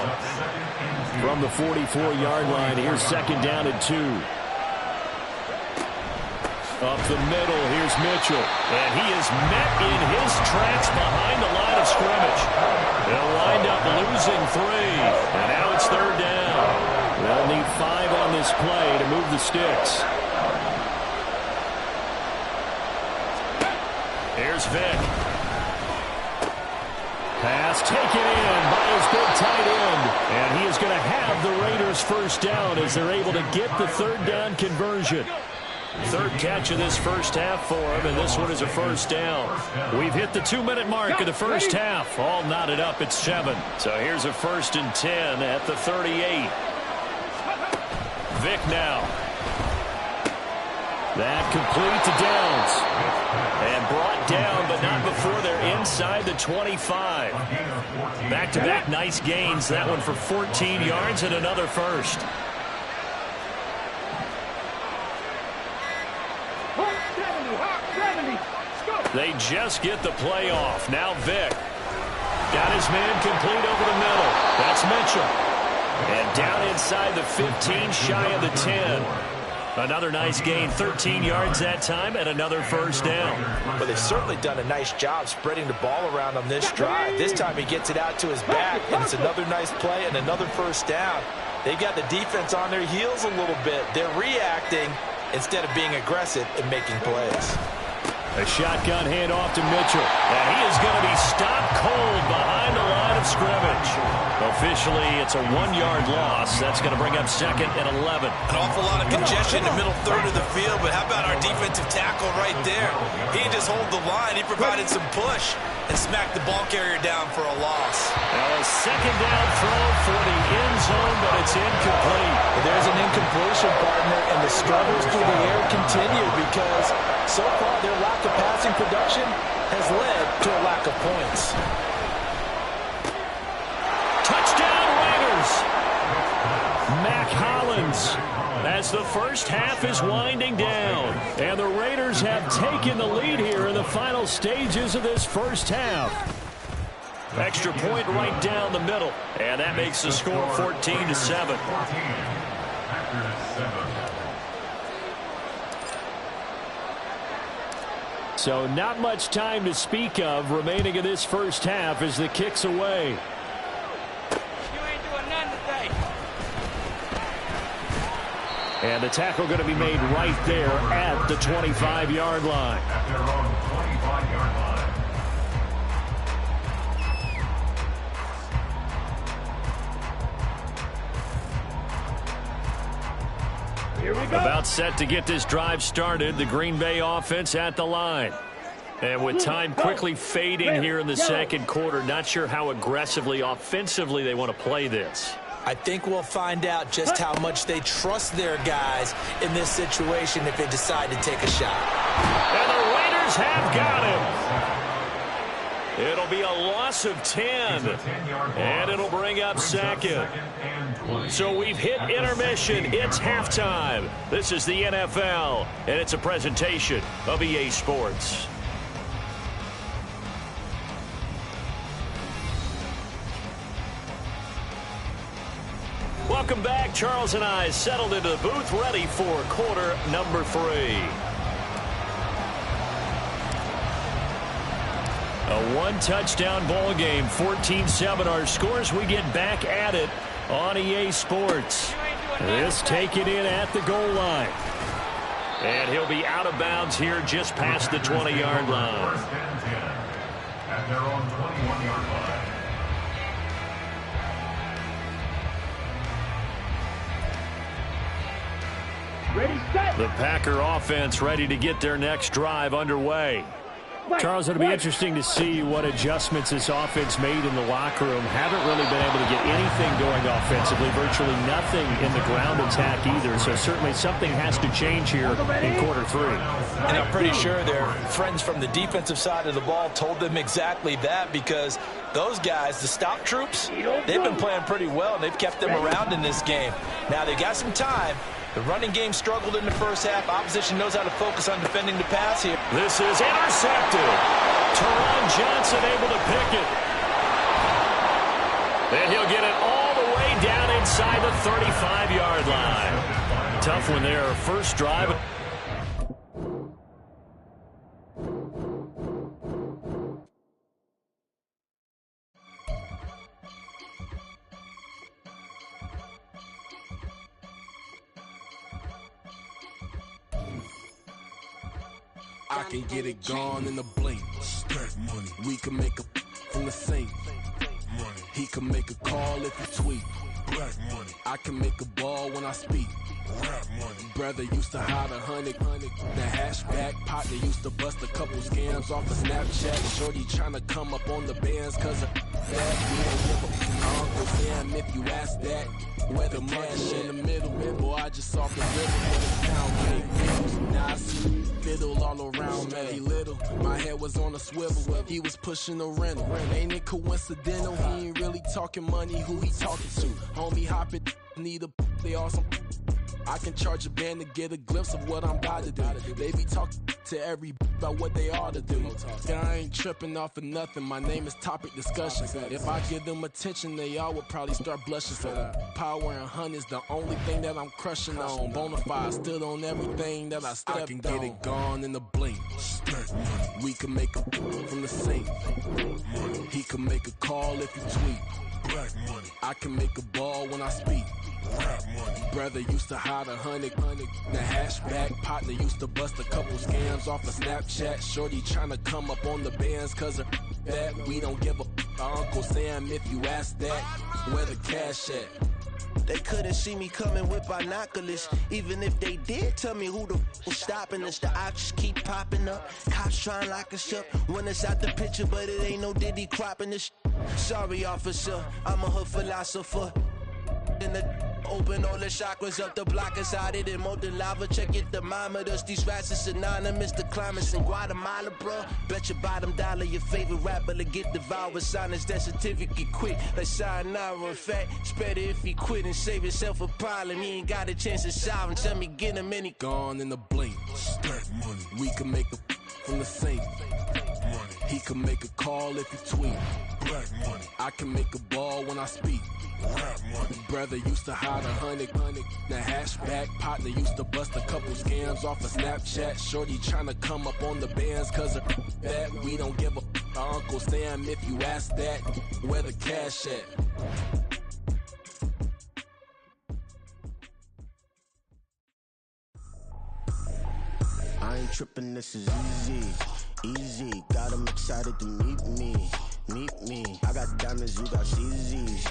From the 44-yard line, here's 2nd down and 2. Up the middle, here's Mitchell. And he is met in his tracks behind the line of scrimmage. They'll wind up losing 3. And now it's 3rd down. They'll need 5 on this play to move the sticks. Here's Vick. Pass taken in by his big tight end. And he is going to have the Raiders first down as they're able to get the 3rd down conversion. 3rd catch of this first half for him, and this one is a first down. We've hit the 2-minute mark of the first half. All knotted up at 7. So here's a 1st and 10 at the 38. Vick now. That complete to Downs. And brought down, but not before they're inside the 25. Back-to-back nice gains. That one for 14 yards and another first. They just get the play off. Now Vick. Got his man complete over the middle. That's Mitchell. And down inside the 15, shy of the 10. Another nice gain, 13 yards that time, and another first down. Well, they've certainly done a nice job spreading the ball around on this drive. This time he gets it out to his back, and it's another nice play and another first down. They've got the defense on their heels a little bit. They're reacting instead of being aggressive and making plays. A shotgun handoff to Mitchell, and he is going to be stopped cold behind the line of scrimmage. Officially, it's a 1-yard loss. That's going to bring up second and 11. An awful lot of congestion in the middle third of the field, but how about our defensive tackle right there? He didn't just hold the line. He provided some push and smacked the ball carrier down for a loss. Now a second down throw for the end zone, but it's incomplete. There's an incompletion, partner, and the struggles through the air continue because so far their lack of passing production has led to a lack of points. Touchdown Raiders! Mac Hollins as the first half is winding down. And the Raiders have taken the lead here in the final stages of this first half. Extra point right down the middle. And that makes the score 14-7. So not much time to speak of remaining in this first half as the kick's away. And the tackle going to be made right there at the 25-yard line. At their own 25-yard line. Here we go. About set to get this drive started, the Green Bay offense at the line. And with time quickly fading here in the second quarter, not sure how aggressively, offensively they want to play this. I think we'll find out just how much they trust their guys in this situation if they decide to take a shot. And the Raiders have got him. It'll be a loss of 10. And it'll bring up second. So we've hit intermission. It's halftime. This is the NFL, and it's a presentation of EA Sports. Welcome back. Charles and I settled into the booth, ready for quarter number 3. A one-touchdown ball game, 14-7 our scores. We get back at it on EA Sports. This taken in at the goal line. And he'll be out of bounds here just past the 20-yard line. First and 10 at their own 21-yard line. Ready, set. The Packer offense ready to get their next drive underway. Charles, it'll be interesting to see what adjustments this offense made in the locker room. Haven't really been able to get anything going offensively, virtually nothing in the ground attack either. So certainly something has to change here in quarter 3. And I'm pretty sure their friends from the defensive side of the ball told them exactly that, because those guys, the stop troops, they've been playing pretty well, and they've kept them around in this game. Now they got some time. The running game struggled in the first half. Opposition knows how to focus on defending the pass here. This is intercepted. Teron Johnson able to pick it. And he'll get it all the way down inside the 35-yard line. Tough one there. First drive. I can get it gone in a blink. Stack money. We can make a from the sink. Money. He can make a call if he tweet. Black money. I can make a ball when I speak. Rap money. Brother used to hide 100. The hashback partner used to bust a couple scams off of Snapchat. Shorty tryna come up on the bands cause of that. We don't give a Uncle Sam if you ask that. Where the money in the middle. Boy, I just saw the river with a pound cake. Now I see fiddle all around me. Little, my head was on a swivel. He was pushing a rental. Ain't it coincidental? He ain't really talking money. Who he talking to? Homie hopping, need a they awesome. I can charge a band to get a glimpse of what I'm about to do. They be talking to every about what they ought to do. Yeah, I ain't tripping off of nothing. My name is topic discussion. If I give them attention, they all would probably start blushing. So power and hunt is the only thing that I'm crushing on. Bonafide stood on everything that I stepped on. I can get it gone in the blink. We can make a from the sink. He can make a call if you tweet. I can make a ball when I speak. Brother used to hide 100. The hashback partner used to bust a couple scams off of Snapchat. Shorty tryna come up on the bands cause of that. We don't give a Uncle Sam if you ask that. Where the cash at? They couldn't see me coming with binoculars. Even if they did, tell me who the was stopping us. The options keep popping up. Cops trying lock us up. When it's out the picture, but it ain't no Diddy cropping this. Sorry, officer, I'm a hood philosopher. In the open all the chakras up, the block is out it in molten lava. Check your thermometers, these rats is synonymous. The climates in Guatemala, bro. Bet your bottom dollar your favorite rapper to get devoured. Sign his death certificate quick, like sayonara. In fact, it's better if he quit and save himself a problem. He ain't got a chance to solve him. Tell me, get him any. Gone in the blink. We can make a from the sink. He can make a call if you tweet. I can make a ball when I speak. Brother used to hide 100. The hashback partner used to bust a couple scams off of Snapchat. Shorty tryna come up on the bands cause of that. We don't give a Uncle Sam if you ask that. Where the cash at? I ain't tripping, this is easy. Easy, got 'em excited to meet me. Meet me. I got diamonds, you got CZs.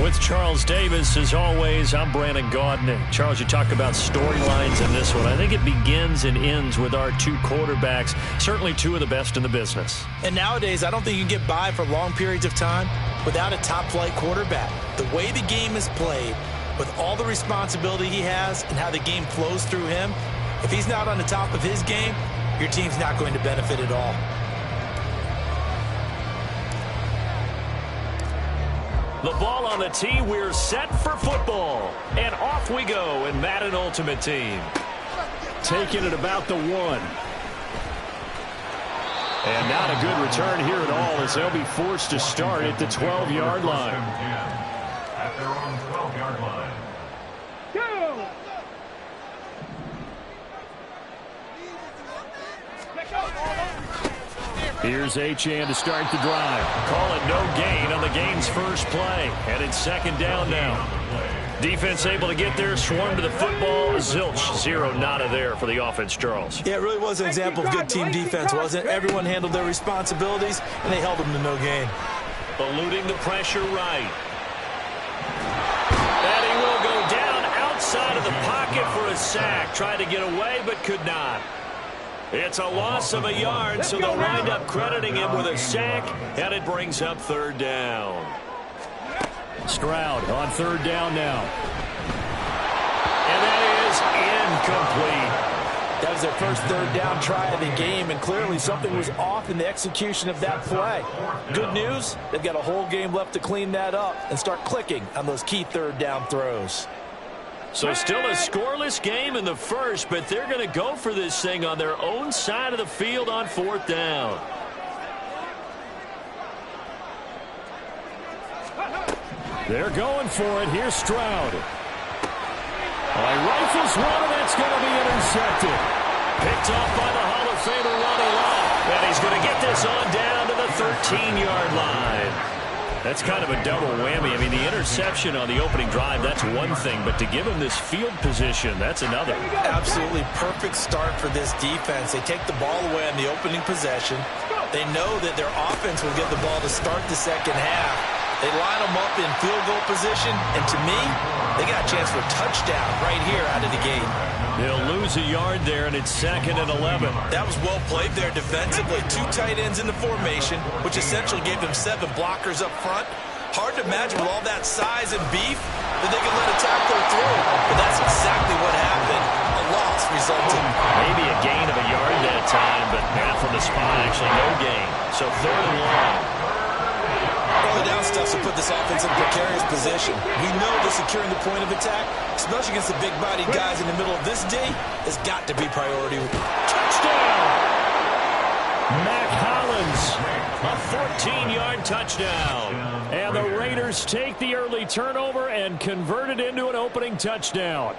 With Charles Davis, as always, I'm Brandon Gaudin. Charles, you talk about storylines in this one. I think it begins and ends with our two quarterbacks, certainly two of the best in the business. And nowadays, I don't think you can get by for long periods of time without a top-flight quarterback. The way the game is played, with all the responsibility he has and how the game flows through him, if he's not on the top of his game, your team's not going to benefit at all. The ball on the tee, we're set for football. And off we go in Madden Ultimate Team. Taking it about the 1. And not a good return here at all as they'll be forced to start at the 12-yard line. At their own 12-yard line. Here's Achane to start the drive. Call it no gain on the game's first play. And it's second down now. Defense able to get there, swarm to the football. Zilch, zero nada there for the offense, Charles. Yeah, it really was an example of good team defense, wasn't it? Everyone handled their responsibilities, and they held them to no gain. Eluding the pressure right. And he will go down outside of the pocket for a sack. Tried to get away, but could not. It's a loss of a yard, so they'll wind up crediting him with a sack, and it brings up third down. Stroud on third down now. And that is incomplete. That was their first third down try of the game, and clearly something was off in the execution of that play. Good news, they've got a whole game left to clean that up and start clicking on those key third down throws. So still a scoreless game in the first, but they're going to go for this thing on their own side of the field on fourth down. They're going for it. Here's Stroud. Rifles one, and that's going to be intercepted. Picked off by the Hall of Famer Ronnie Lott. And he's going to get this on down to the 13-yard line. That's kind of a double whammy. I mean, the interception on the opening drive, that's one thing. But to give him this field position, that's another. Absolutely perfect start for this defense. They take the ball away on the opening possession. They know that their offense will get the ball to start the second half. They line them up in field goal position. And to me, they got a chance for a touchdown right here out of the gate. They'll lose a yard there, and it's second and 11. That was well played there defensively. Two tight ends in the formation, which essentially gave them 7 blockers up front. Hard to imagine with all that size and beef that they could let a tackler through. But that's exactly what happened. A loss resulted. Maybe a gain of a yard that time, but half of the spot, actually no gain. So third and long. Early down stuff will put the this offense in a precarious position. We know that securing the point of attack, especially against the big-bodied guys in the middle of this D, has got to be priority. Touchdown! Mac Hollins, a 14-yard touchdown. And the Raiders take the early turnover and convert it into an opening touchdown.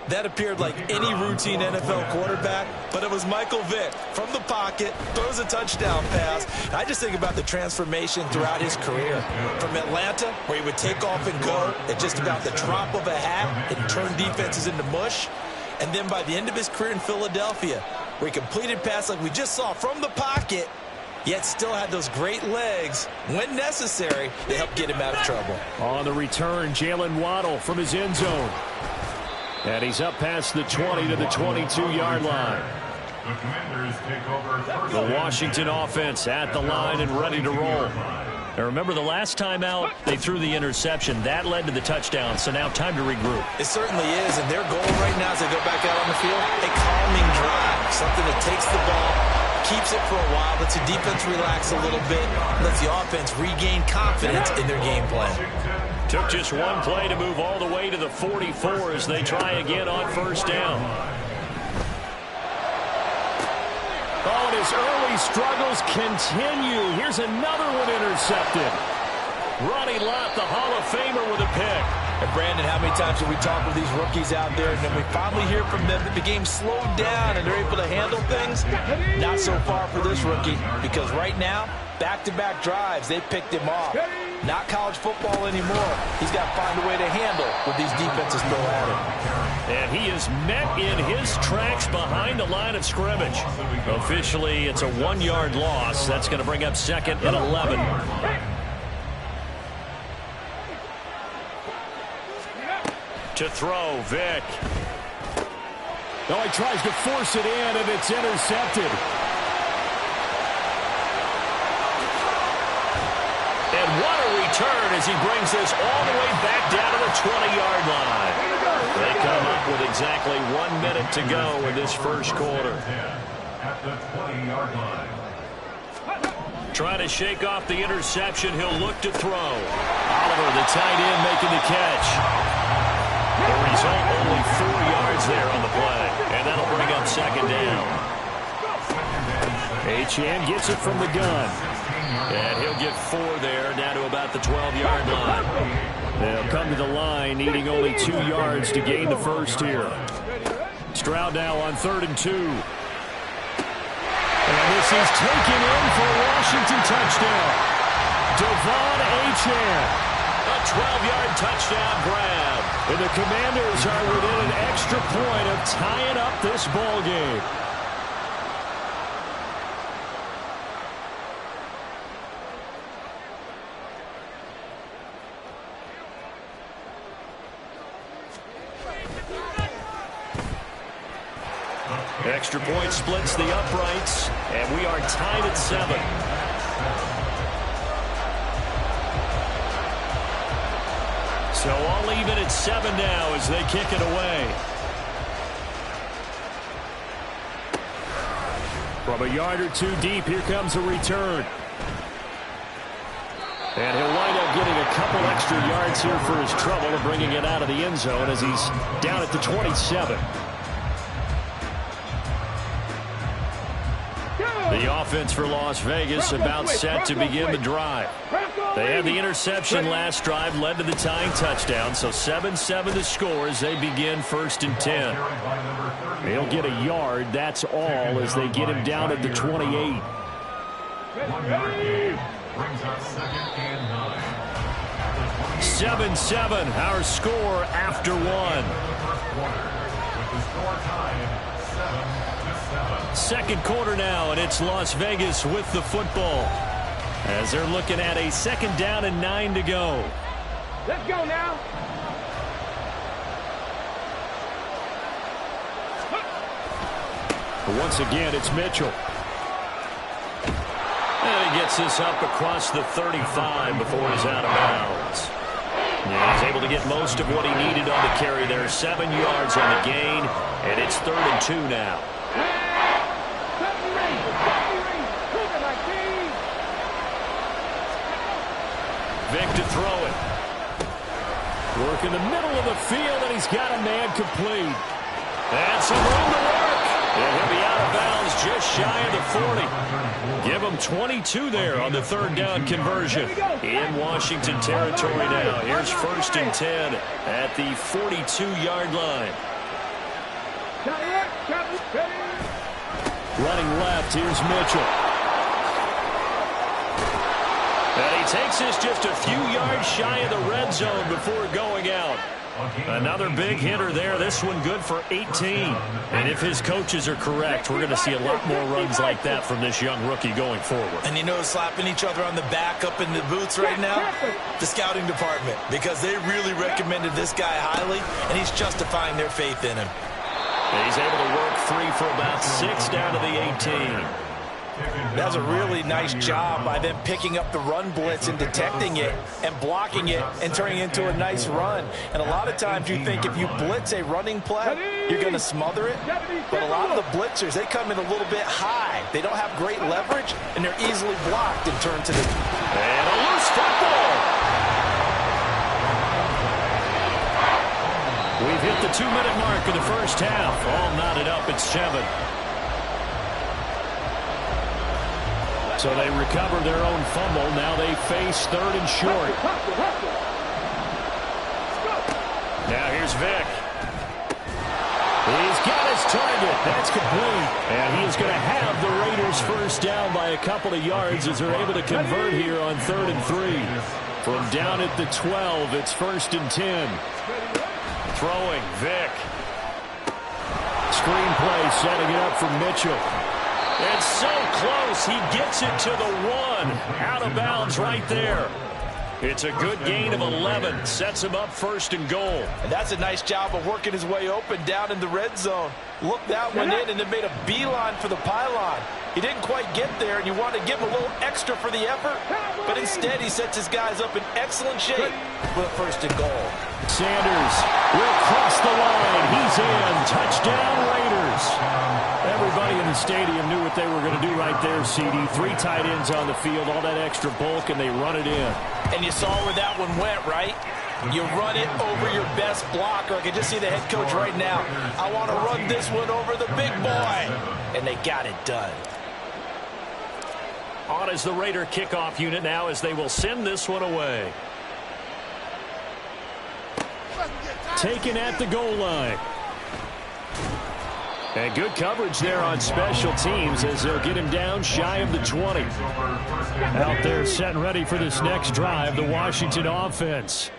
That appeared like any routine NFL quarterback, but it was Michael Vick from the pocket, throws a touchdown pass. I just think about the transformation throughout his career. From Atlanta, where he would take off and go at just about the drop of a hat and turn defenses into mush. And then by the end of his career in Philadelphia, where he completed pass like we just saw from the pocket, yet still had those great legs, when necessary, to help get him out of trouble. On the return, Jalen Waddle from his end zone. And he's up past the 20 to the 22-yard line. The Washington offense at the line and ready to roll. Now remember, the last time out, they threw the interception. That led to the touchdown, so now time to regroup. It certainly is, and their goal right now as they go back out on the field, a calming drive, something that takes the ball, keeps it for a while, lets the defense relax a little bit, lets the offense regain confidence in their game plan. Took just one play to move all the way to the 44 as they try again on first down. Oh, and his early struggles continue. Here's another one intercepted. Ronnie Lott, the Hall of Famer, with a pick. And Brandon, how many times have we talked with these rookies out there, and then we finally hear from them that the game slowed down and they're able to handle things? Not so far for this rookie, because right now, back-to-back drives, they picked him off. Not college football anymore. He's got to find a way to handle what these defenses throw at him. And he is met in his tracks behind the line of scrimmage. Officially, it's a 1-yard loss. That's going to bring up second and 11. To throw, Vick. Oh, he tries to force it in, and it's intercepted. And what a return as he brings this all the way back down to the 20-yard line. They come up with exactly 1 minute to go in this first quarter. At the 20-yard line. Trying to shake off the interception. He'll look to throw. Oliver, the tight end, making the catch. The result, only 4 yards there on the play. And that'll bring up second down. Achane gets it from the gun. And he'll get 4 there, down to about the 12-yard line. They'll come to the line, needing only 2 yards to gain the first here. Stroud now on 3rd and 2. And this is taken in for a Washington touchdown. Devon Achane. A 12-yard touchdown grab. And the Commanders are within an extra point of tying up this ball game. Extra point splits the uprights, and we are tied at 7. So all even at 7 now as they kick it away. From a yard or 2 deep, here comes a return. And he'll wind up getting a couple extra yards here for his trouble and bringing it out of the end zone as he's down at the 27. The offense for Las Vegas about set to begin the drive. They had the interception last drive, led to the tying touchdown, so 7-7 the score as they begin 1st and 10. They'll get a yard, that's all, as they get him down at the 28. 1-yard gain brings up 2nd and 9. 7-7, our score after 1. With the score tied 7-7. Second quarter now, and it's Las Vegas with the football as they're looking at a 2nd down and 9 to go. Let's go now. But once again, it's Mitchell. And he gets this up across the 35 before he's out of bounds. Yeah, he's able to get most of what he needed on the carry there. 7 yards on the gain, and it's 3rd and 2 now. Vick back to throw it. Work in the middle of the field, and he's got a man complete. And some room to work. And he'll be out of bounds just shy of the 40. Give him 22 there on the third down conversion. In Washington territory now. Here's 1st and 10 at the 42-yard line. Running left, here's Mitchell. And he takes this just a few yards shy of the red zone before going out. Another big hitter there. This one good for 18. And if his coaches are correct, we're going to see a lot more runs like that from this young rookie going forward. And you know, slapping each other on the back up in the boots right now? The scouting department. Because they really recommended this guy highly, and he's justifying their faith in him. He's able to work 3 for about 6 down to the 18. That's a really nice job by them picking up the run blitz and detecting it and blocking it and turning it into a nice run. And a lot of times you think if you blitz a running play, you're going to smother it. But a lot of the blitzers, they come in a little bit high. They don't have great leverage, and they're easily blocked and turned to the... And a loose football. We've hit the 2-minute mark of the first half. All knotted up at 7. So they recover their own fumble. Now they face 3rd and short. Now here's Vic. He's got his target. That's complete. And he is going to have the Raiders first down by a couple of yards as they're able to convert here on 3rd and 3. From down at the 12, it's 1st and 10. Throwing, Vic. Screenplay setting it up for Mitchell. And so close, he gets it to the 1. Out of bounds right there. It's a good gain of 11. Sets him up 1st and goal. And that's a nice job of working his way open down in the red zone. Looked that one in and then made a beeline for the pylon. He didn't quite get there, and you want to give him a little extra for the effort. But instead, he sets his guys up in excellent shape with a 1st and goal. Sanders will cross the line. He's in. Touchdown, Raiders. Everybody in the stadium knew what they were going to do right there, CD. 3 tight ends on the field, all that extra bulk, and they run it in. And you saw where that one went, right? You run it over your best blocker. I can just see the head coach right now. I want to run this one over the big boy. And they got it done. On is the Raider kickoff unit now as they will send this one away. Taken at the goal line. And good coverage there on special teams as they'll get him down shy of the 20. Out there set and ready for this next drive, the Washington offense.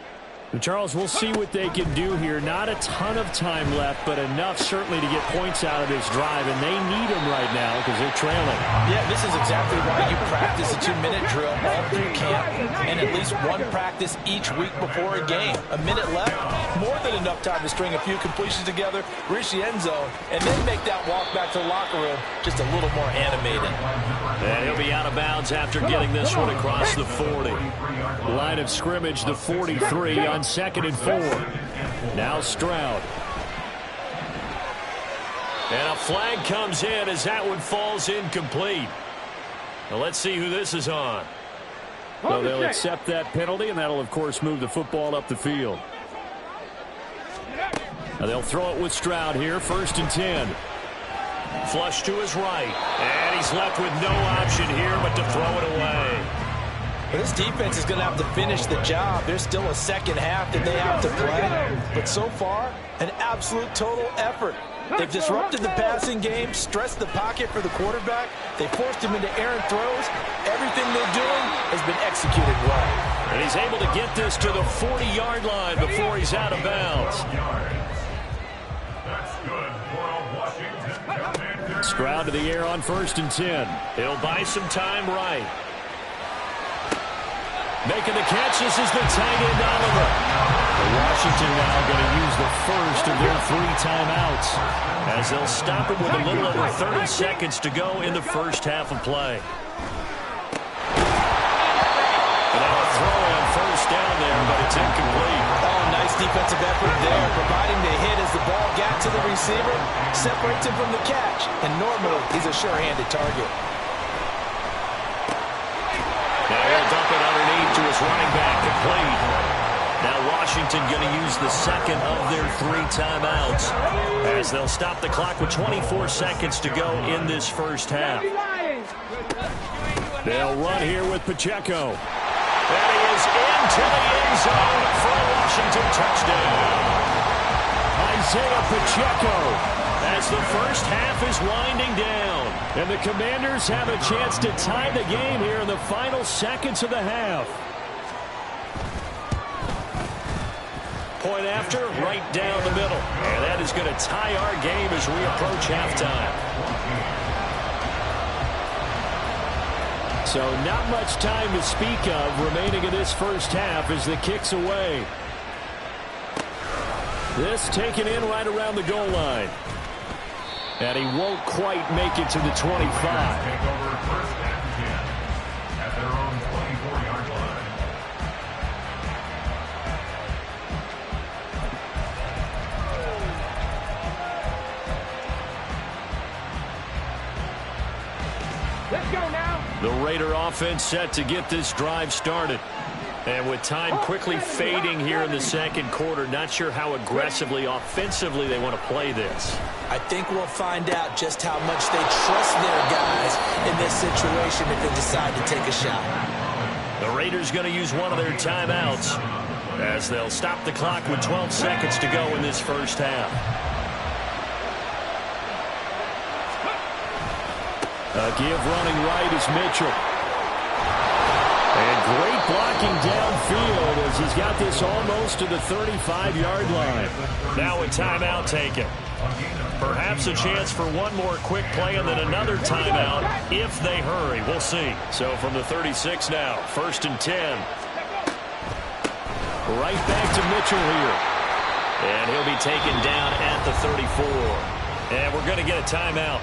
Charles, we'll see what they can do here. Not a ton of time left, but enough certainly to get points out of this drive, and they need them right now because they're trailing. Yeah, this is exactly why you practice a 2-minute drill all through camp and at least one practice each week before a game. A minute left, more than enough time to string a few completions together, reach the end zone, and then make that walk back to the locker room just a little more animated. And he'll be out of bounds after getting this one across the 40. Line of scrimmage, the 43 on 2nd and 4. Now Stroud. And a flag comes in as that one falls incomplete. Now let's see who this is on. So they'll accept that penalty, and that'll, of course, move the football up the field. Now they'll throw it with Stroud here, 1st and 10. Flush to his right. And he's left with no option here but to throw it away. This defense is going to have to finish the job. There's still a second half that they have to play. But so far, an absolute total effort. They've disrupted the passing game, stressed the pocket for the quarterback. They forced him into errant throws. Everything they're doing has been executed well. And he's able to get this to the 40-yard line before he's out of bounds. Stroud to the air on 1st and 10. He'll buy some time right. Making the catch, this is the tight end Oliver. Washington now going to use the first of their 3 timeouts as they'll stop it with a little over 30 seconds to go in the first half of play. And now a throw on 1st down there, but it's incomplete. Oh, nice defensive effort there, providing the hit as the ball got to the receiver, separates him from the catch, and normally he's a sure-handed target. Now he'll dump it underneath to his running back, complete. Washington going to use the second of their 3 timeouts as they'll stop the clock with 24 seconds to go in this first half. They'll run here with Pacheco. And he is into the end zone for a Washington touchdown. Isaiah Pacheco as the first half is winding down. And the Commanders have a chance to tie the game here in the final seconds of the half. Point after, right down the middle. And that is going to tie our game as we approach halftime. So not much time to speak of remaining in this first half as the kick's away. This taken in right around the goal line. And he won't quite make it to the 25. Take over first and 10 at their own 24-yard line. Let's go now. The Raider offense set to get this drive started. And with time quickly fading here in the second quarter, not sure how aggressively, offensively they want to play this. I think we'll find out just how much they trust their guys in this situation if they decide to take a shot. The Raiders going to use one of their timeouts as they'll stop the clock with 12 seconds to go in this first half. A give running right is Mitchell. And great blocking downfield as he's got this almost to the 35-yard line. Now a timeout taken. Perhaps a chance for one more quick play and then another timeout if they hurry. We'll see. So from the 36 now, 1st and 10. Right back to Mitchell here. And he'll be taken down at the 34. And we're going to get a timeout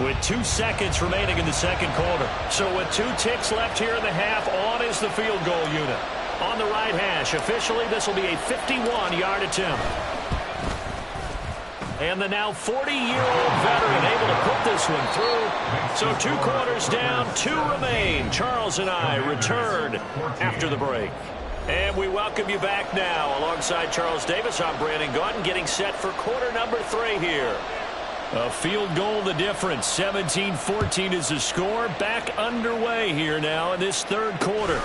with 2 seconds remaining in the second quarter. So with 2 ticks left here in the half, on is the field goal unit. On the right hash, officially this will be a 51-yard attempt. And the now 40-year-old veteran able to put this one through. So 2 quarters down, 2 remain. Charles and I return after the break. And we welcome you back now. Alongside Charles Davis, I'm Brandon Gaudin, getting set for quarter number 3 here. A field goal the difference. 17-14 is the score. Back underway here now in this third quarter.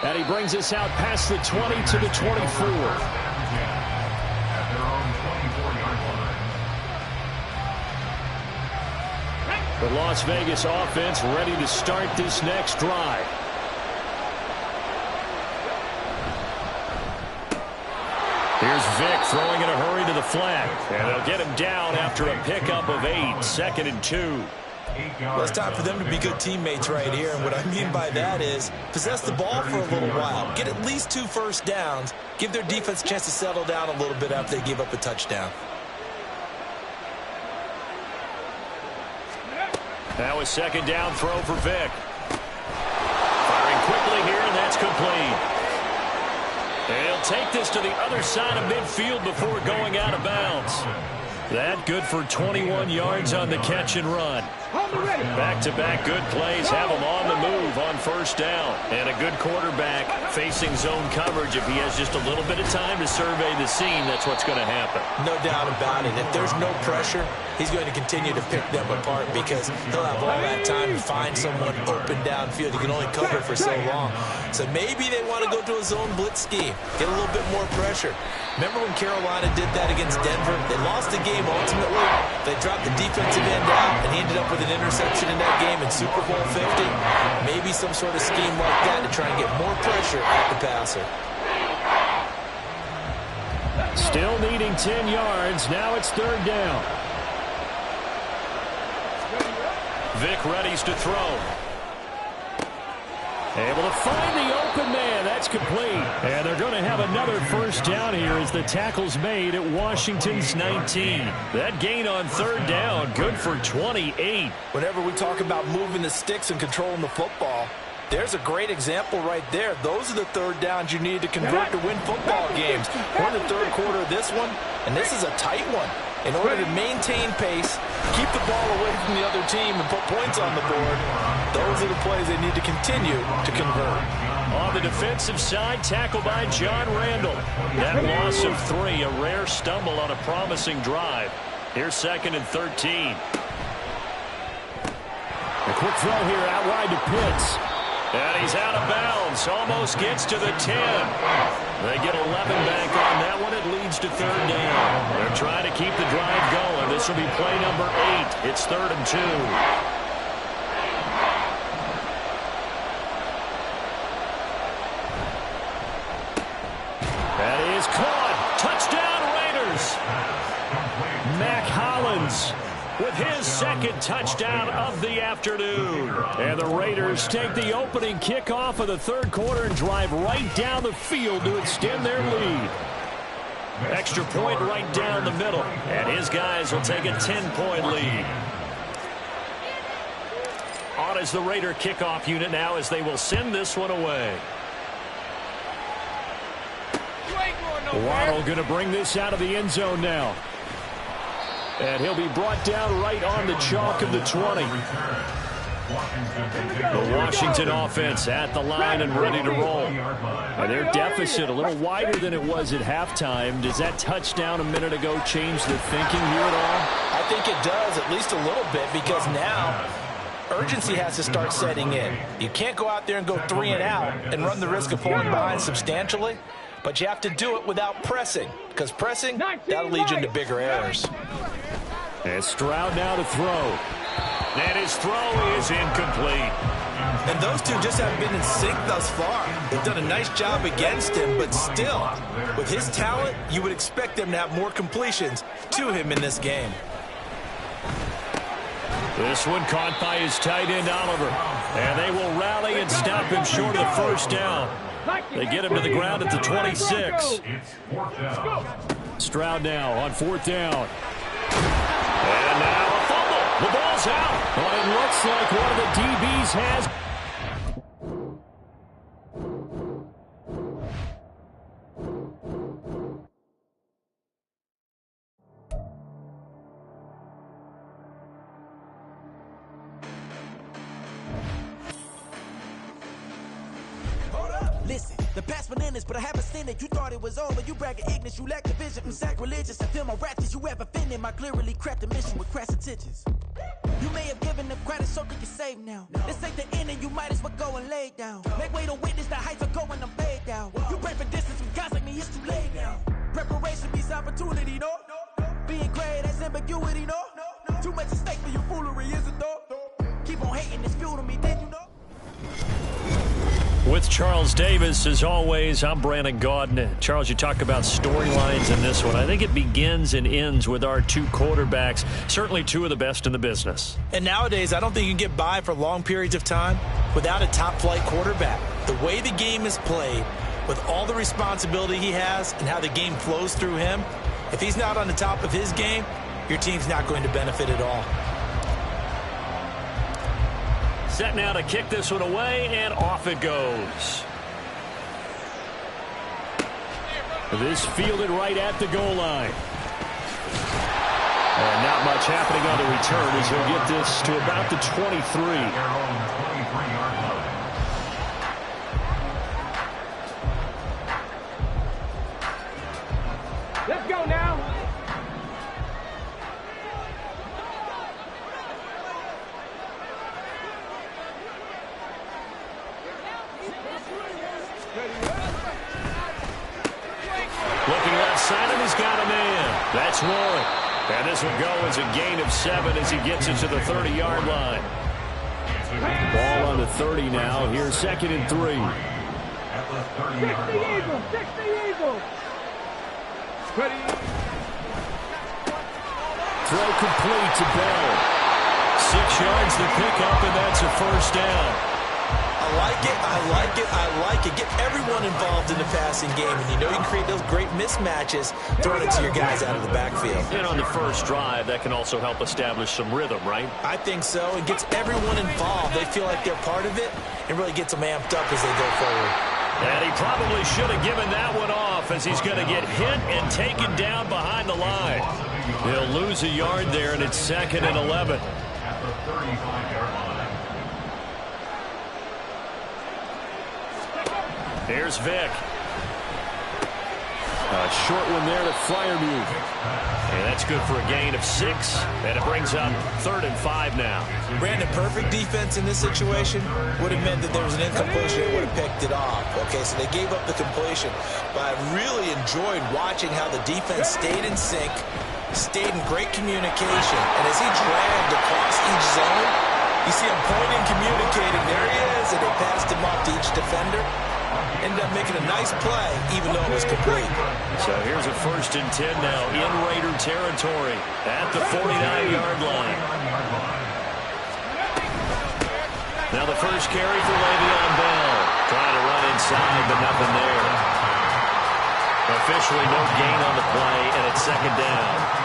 And he brings us out past the 20 to the 24. The Las Vegas offense ready to start this next drive. Here's Vic throwing in a hurry to the flat. And they'll get him down after a pickup of 8. 2nd and 2. Well, it's time for them to be good teammates right here. And what I mean by that is possess the ball for a little while. Get at least 2 first downs. Give their defense a chance to settle down a little bit after they give up a touchdown. Now a 2nd down throw for Vic. Firing quickly here, and that's complete. They'll take this to the other side of midfield before going out of bounds. That good for 21 yards on the catch and run. Back-to-back good plays have him on the move on 1st down. And a good quarterback facing zone coverage. If he has just a little bit of time to survey the scene, that's what's going to happen. No doubt about it. If there's no pressure, he's going to continue to pick them apart because he'll have all that time to find someone open downfield. He can only cover for so long. So maybe they want to go to a zone blitz scheme, get a little bit more pressure. Remember when Carolina did that against Denver? They lost the game ultimately. They dropped the defensive end out, and he ended up with an interception in that game in Super Bowl 50. Maybe some sort of scheme like that to try and get more pressure at the passer. Still needing 10 yards. Now it's 3rd down. Vic readies to throw. Able to find the open man. That's complete. And they're going to have another 1st down here as the tackle's made at Washington's 19. That gain on 3rd down, good for 28. Whenever we talk about moving the sticks and controlling the football, there's a great example right there. Those are the 3rd downs you need to convert to win football games. We're in the 3rd quarter of this one, and this is a tight one. In order to maintain pace, keep the ball away from the other team, and put points on the board, Those are the plays they need to continue to convert. On the defensive side, tackle by John Randall. That loss of 3, a rare stumble on a promising drive. Here's 2nd and 13. A quick throw here out wide to Pitts. And he's out of bounds. Almost gets to the 10. They get 11 back on that one. It leads to 3rd down. They're trying to keep the drive going. This will be play number 8. It's 3rd and 2. That is caught. Touchdown Raiders. Mac Hollins with his 2nd touchdown of the afternoon. And the Raiders take the opening kickoff of the 3rd quarter and drive right down the field to extend their lead. Extra point right down the middle. And his guys will take a 10-point lead. On is the Raider kickoff unit now as they will send this one away. Waddle going to bring this out of the end zone now. And he'll be brought down right on the chalk of the 20. The Washington offense at the line and ready to roll. And their deficit a little wider than it was at halftime. Does that touchdown a minute ago change the thinking here at all? I think it does, at least a little bit, because now urgency has to start setting in. You can't go out there and go 3 and out and run the risk of falling behind substantially. But you have to do it without pressing, because pressing, that'll lead you into bigger errors. And Stroud now to throw. And his throw is incomplete. And those two just haven't been in sync thus far. They've done a nice job against him, but still, with his talent, you would expect them to have more completions to him in this game. This one caught by his tight end, Oliver. And they will rally and stop him short of the 1st down. They get him to the ground at the 26. Stroud now on 4th down. And now a fumble. The ball's out. But it looks like one of the DBs has. Listen, the past bananas, but I haven't seen it. You thought it was over. You bragging ignorance, you lack the vision. I'm sacrilegious. I feel my ratchets. You ever offended my clearly crafted mission with crass intentions. You may have given them credit so they can save now. This ain't the end and you might as well go and lay down. Make way to witness the heights are going, I'm fade down. You pray for distance with guys like me, it's too late now. Preparation beats opportunity, no? Being great, that's ambiguity, no? Too much at stake for your foolery, is it though? Keep on hating, it's fuel to me, did you know? With Charles Davis, as always, I'm Brandon Gaudin. Charles, you talk about storylines in this one. I think it begins and ends with our 2 quarterbacks, certainly 2 of the best in the business. And nowadays, I don't think you can get by for long periods of time without a top-flight quarterback. The way the game is played, with all the responsibility he has and how the game flows through him, if he's not on the top of his game, your team's not going to benefit at all. Set now to kick this one away, and off it goes. This fielded right at the goal line. And not much happening on the return as he'll get this to about the 23. Let's go now. Looking left side, and he's got a man. That's Warren. And this will go as a gain of 7 as he gets it to the 30-yard line. Ball on the 30 now. Here's 2nd and 3. 60 Eagles, 60 Eagles. Ready. Throw complete to Bell. 6 yards to pick up, and that's a 1st down. I like it, I like it, I like it. Get everyone involved in the passing game, and you know you can create those great mismatches throwing it to your guys out of the backfield. And on the first drive, that can also help establish some rhythm, right? I think so. It gets everyone involved. They feel like they're part of it, and really gets them amped up as they go forward. And he probably should have given that one off as he's going to get hit and taken down behind the line. He'll lose a yard there, and it's 2nd and 11. At the 35-yard line. Here's Vic. A short one there to Freiermuth. And that's good for a gain of 6. And it brings up 3rd and 5 now. Brandon, perfect defense in this situation would have meant that there was an incompletion that would have picked it off. Okay, so they gave up the completion. But I really enjoyed watching how the defense stayed in sync, stayed in great communication. And as he dragged across each zone, you see him pointing, communicating. There he is. And they passed him off to each defender. Ended up making a nice play, even though it was complete. So here's a 1st and 10 now in Raider territory at the 49-yard line. Now the first carry for Le'Veon Bell. Trying to run inside, but nothing there. Officially no gain on the play, and it's 2nd down.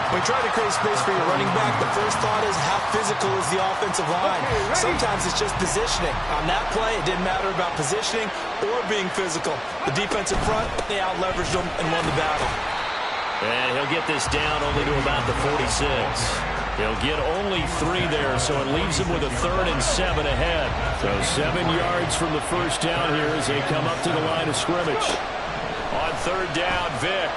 When you try to create space for your running back, the first thought is how physical is the offensive line. Sometimes it's just positioning. On that play, it didn't matter about positioning or being physical. The defensive front, they out-leveraged them and won the battle. And he'll get this down only to about the 46. He'll get only 3 there, so it leaves him with a 3rd and 7 ahead. So 7 yards from the first down here as they come up to the line of scrimmage. On 3rd down, Vic.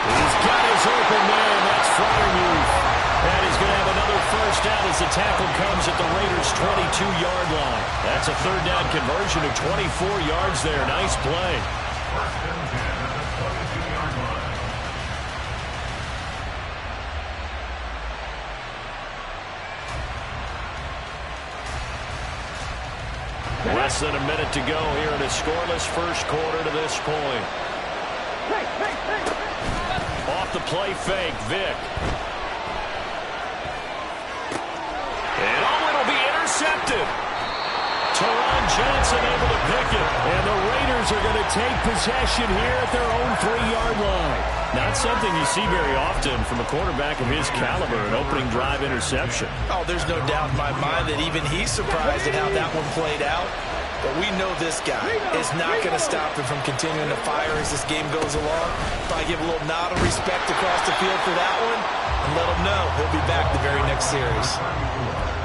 He's got his open man. That's Freiermuth. And he's going to have another first down as the tackle comes at the Raiders' 22-yard line. That's a 3rd down conversion of 24 yards there. Nice play. Less than a minute to go here in a scoreless first quarter to this point. Off the play fake, Vic. And it'll be intercepted. Teron Johnson able to pick it. And the Raiders are going to take possession here at their own 3-yard line. Not something you see very often from a quarterback of his caliber, an opening drive interception. Oh, there's no doubt in my mind that even he's surprised at how that one played out. But we know this guy is not going to stop him from continuing to fire as this game goes along. Probably give a little nod of respect across the field for that one and let him know he'll be back the very next series.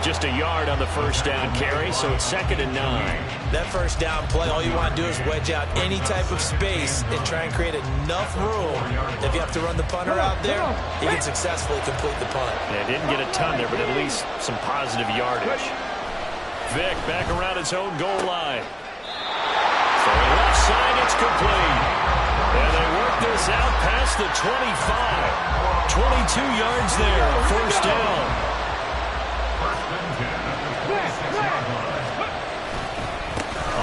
Just a yard on the first down carry, so it's 2nd and 9. That first down play, all you want to do is wedge out any type of space and try and create enough room. If you have to run the punter out there, he can successfully complete the punt. Yeah, didn't get a ton there, but at least some positive yardage. Vic back around his own goal line. For the left side, it's complete. And they work this out past the 25. 22 yards there, first down.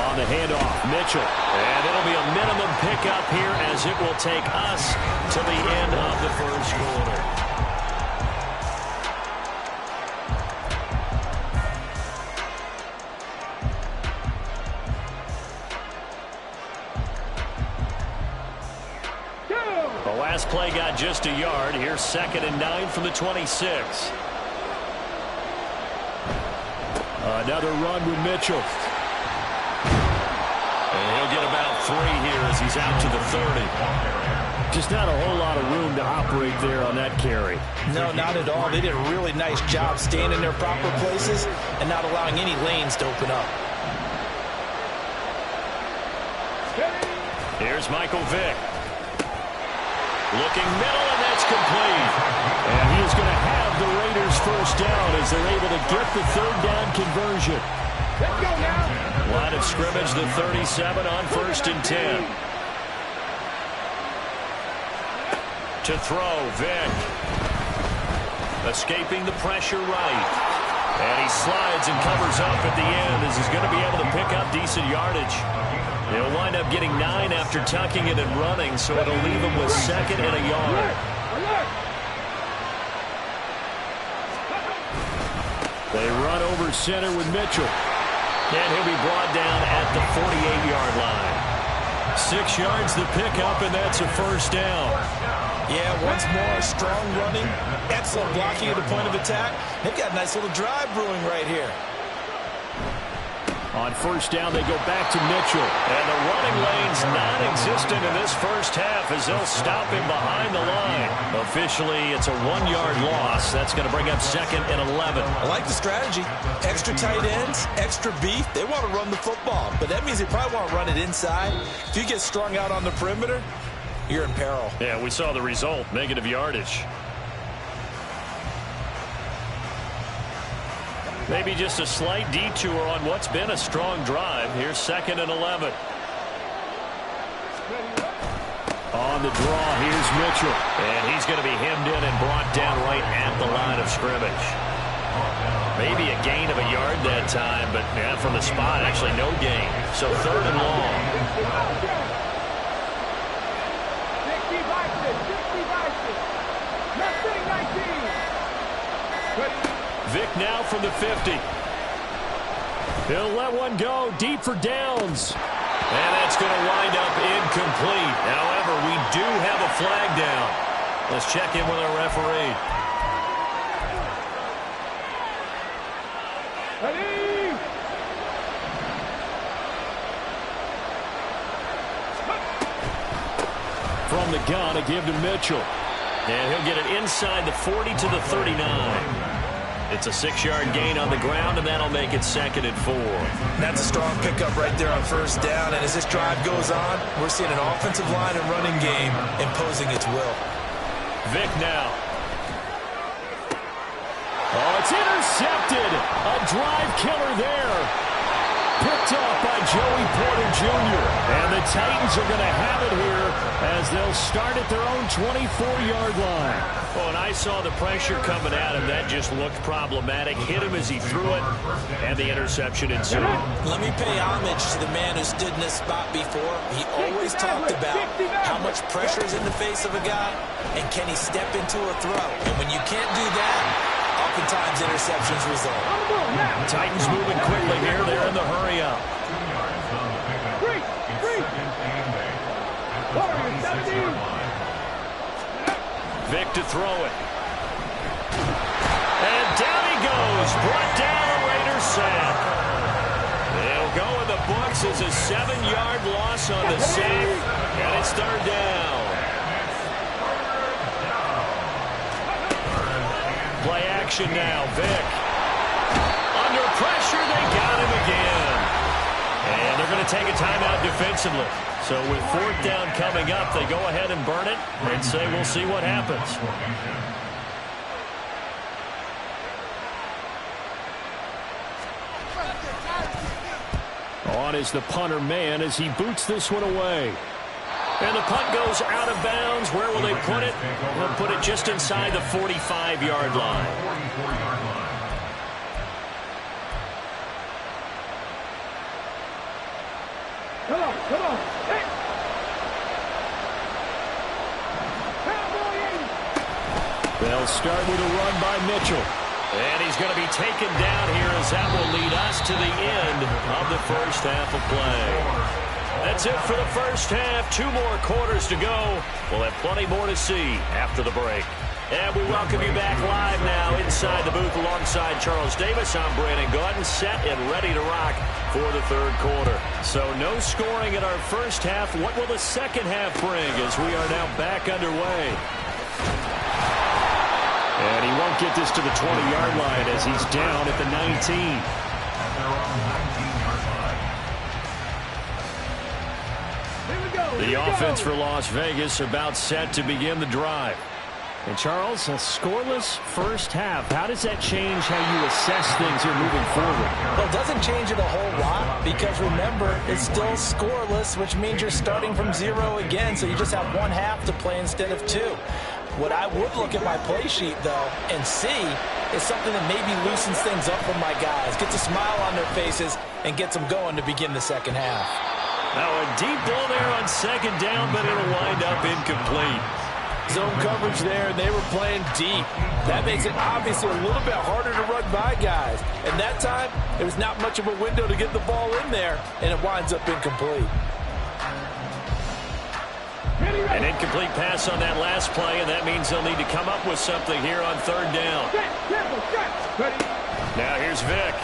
On the handoff, Mitchell. And it'll be a minimum pickup here as it will take us to the end of the first quarter. The last play got just a yard. Here's 2nd and 9 from the 26. Another run with Mitchell. And he'll get about 3 here as he's out to the 30. Just not a whole lot of room to operate there on that carry. No, not at all. They did a really nice job staying in their proper places and not allowing any lanes to open up. Here's Michael Vick. Looking middle, and that's complete. And he is going to have the Raiders first down as they're able to get the 3rd down conversion. Let's go now. Line of scrimmage, the 37 on 1st and 10. To throw, Vick. Escaping the pressure right. And he slides and covers up at the end as he's going to be able to pick up decent yardage. He'll wind up getting 9 after tucking it and running, so it'll leave him with 2nd and a yard. They run over center with Mitchell. And he'll be brought down at the 48-yard line. 6 yards the pickup, and that's a first down. Yeah, once more, strong running, excellent blocking at the point of attack. They've got a nice little drive brewing right here. On first down, they go back to Mitchell. And the running lane's non-existent in this first half as they'll stop him behind the line. Officially, it's a 1-yard loss. That's going to bring up 2nd and 11. I like the strategy. Extra tight ends, extra beef. They want to run the football, but that means they probably want to run it inside. If you get strung out on the perimeter, you're in peril. Yeah, we saw the result, negative yardage. Maybe just a slight detour on what's been a strong drive. Here's 2nd and 11. On the draw, here's Mitchell. And he's going to be hemmed in and brought down right at the line of scrimmage. Maybe a gain of a yard that time, but yeah, from the spot, actually no gain. So 3rd and long. Vic now from the 50. He'll let one go deep for downs. And that's going to wind up incomplete. However, we do have a flag down. Let's check in with our referee. From the gun, a give to Mitchell. And he'll get it inside the 40 to the 39. It's a 6-yard gain on the ground, and that'll make it 2nd and 4. That's a strong pickup right there on first down. And as this drive goes on, we're seeing an offensive line and running game imposing its will. Vic now. Oh, it's intercepted. A drive killer there. Picked up by Joey Porter Jr. And the Titans are going to have it here as they'll start at their own 24-yard line. Oh, and I saw the pressure coming at him. That just looked problematic. Hit him as he threw it, and the interception ensued. Let me pay homage to the man who stood in this spot before. He always talked about how much pressure is in the face of a guy, and can he step into a throw. And when you can't do that, oftentimes interceptions result. Titans moving quickly here. They're in the hurry up. Vic to throw it. And down he goes. Brought down a Raider sack. It'll go in the books as a 7-yard loss on the sack. And it's 3rd down. Play action now. Vic. Under pressure, they got him again. And they're going to take a timeout defensively. So with 4th down coming up, they go ahead and burn it and say we'll see what happens. On is the punter man as he boots this one away. And the punt goes out of bounds. Where will they put it? They'll put it just inside the 45-yard line. Come on. Hey. They'll start with a run by Mitchell. And he's going to be taken down here as that will lead us to the end of the first half of play. That's it for the first half. 2 more quarters to go. We'll have plenty more to see after the break. And we welcome you back live now inside the booth alongside Charles Davis. I'm Brandon Gaudin, set and ready to rock for the 3rd quarter. So no scoring in our first half. What will the second half bring as we are now back underway? And he won't get this to the 20-yard line as he's down at the 19. The offense for Las Vegas about set to begin the drive. And Charles, a scoreless first half. How does that change how you assess things here moving forward? Well, it doesn't change it a whole lot because remember, it's still scoreless, which means you're starting from 0 again. So you just have 1 half to play instead of 2. What I would look at my play sheet, though, and see is something that maybe loosens things up for my guys, gets a smile on their faces, and gets them going to begin the second half. Now a deep ball there on 2nd down, but it'll wind up incomplete. Zone coverage there, and they were playing deep. That makes it obviously a little bit harder to run by guys. And that time, there was not much of a window to get the ball in there, and it winds up incomplete. An incomplete pass on that last play, and that means they'll need to come up with something here on 3rd down. Now here's Vic.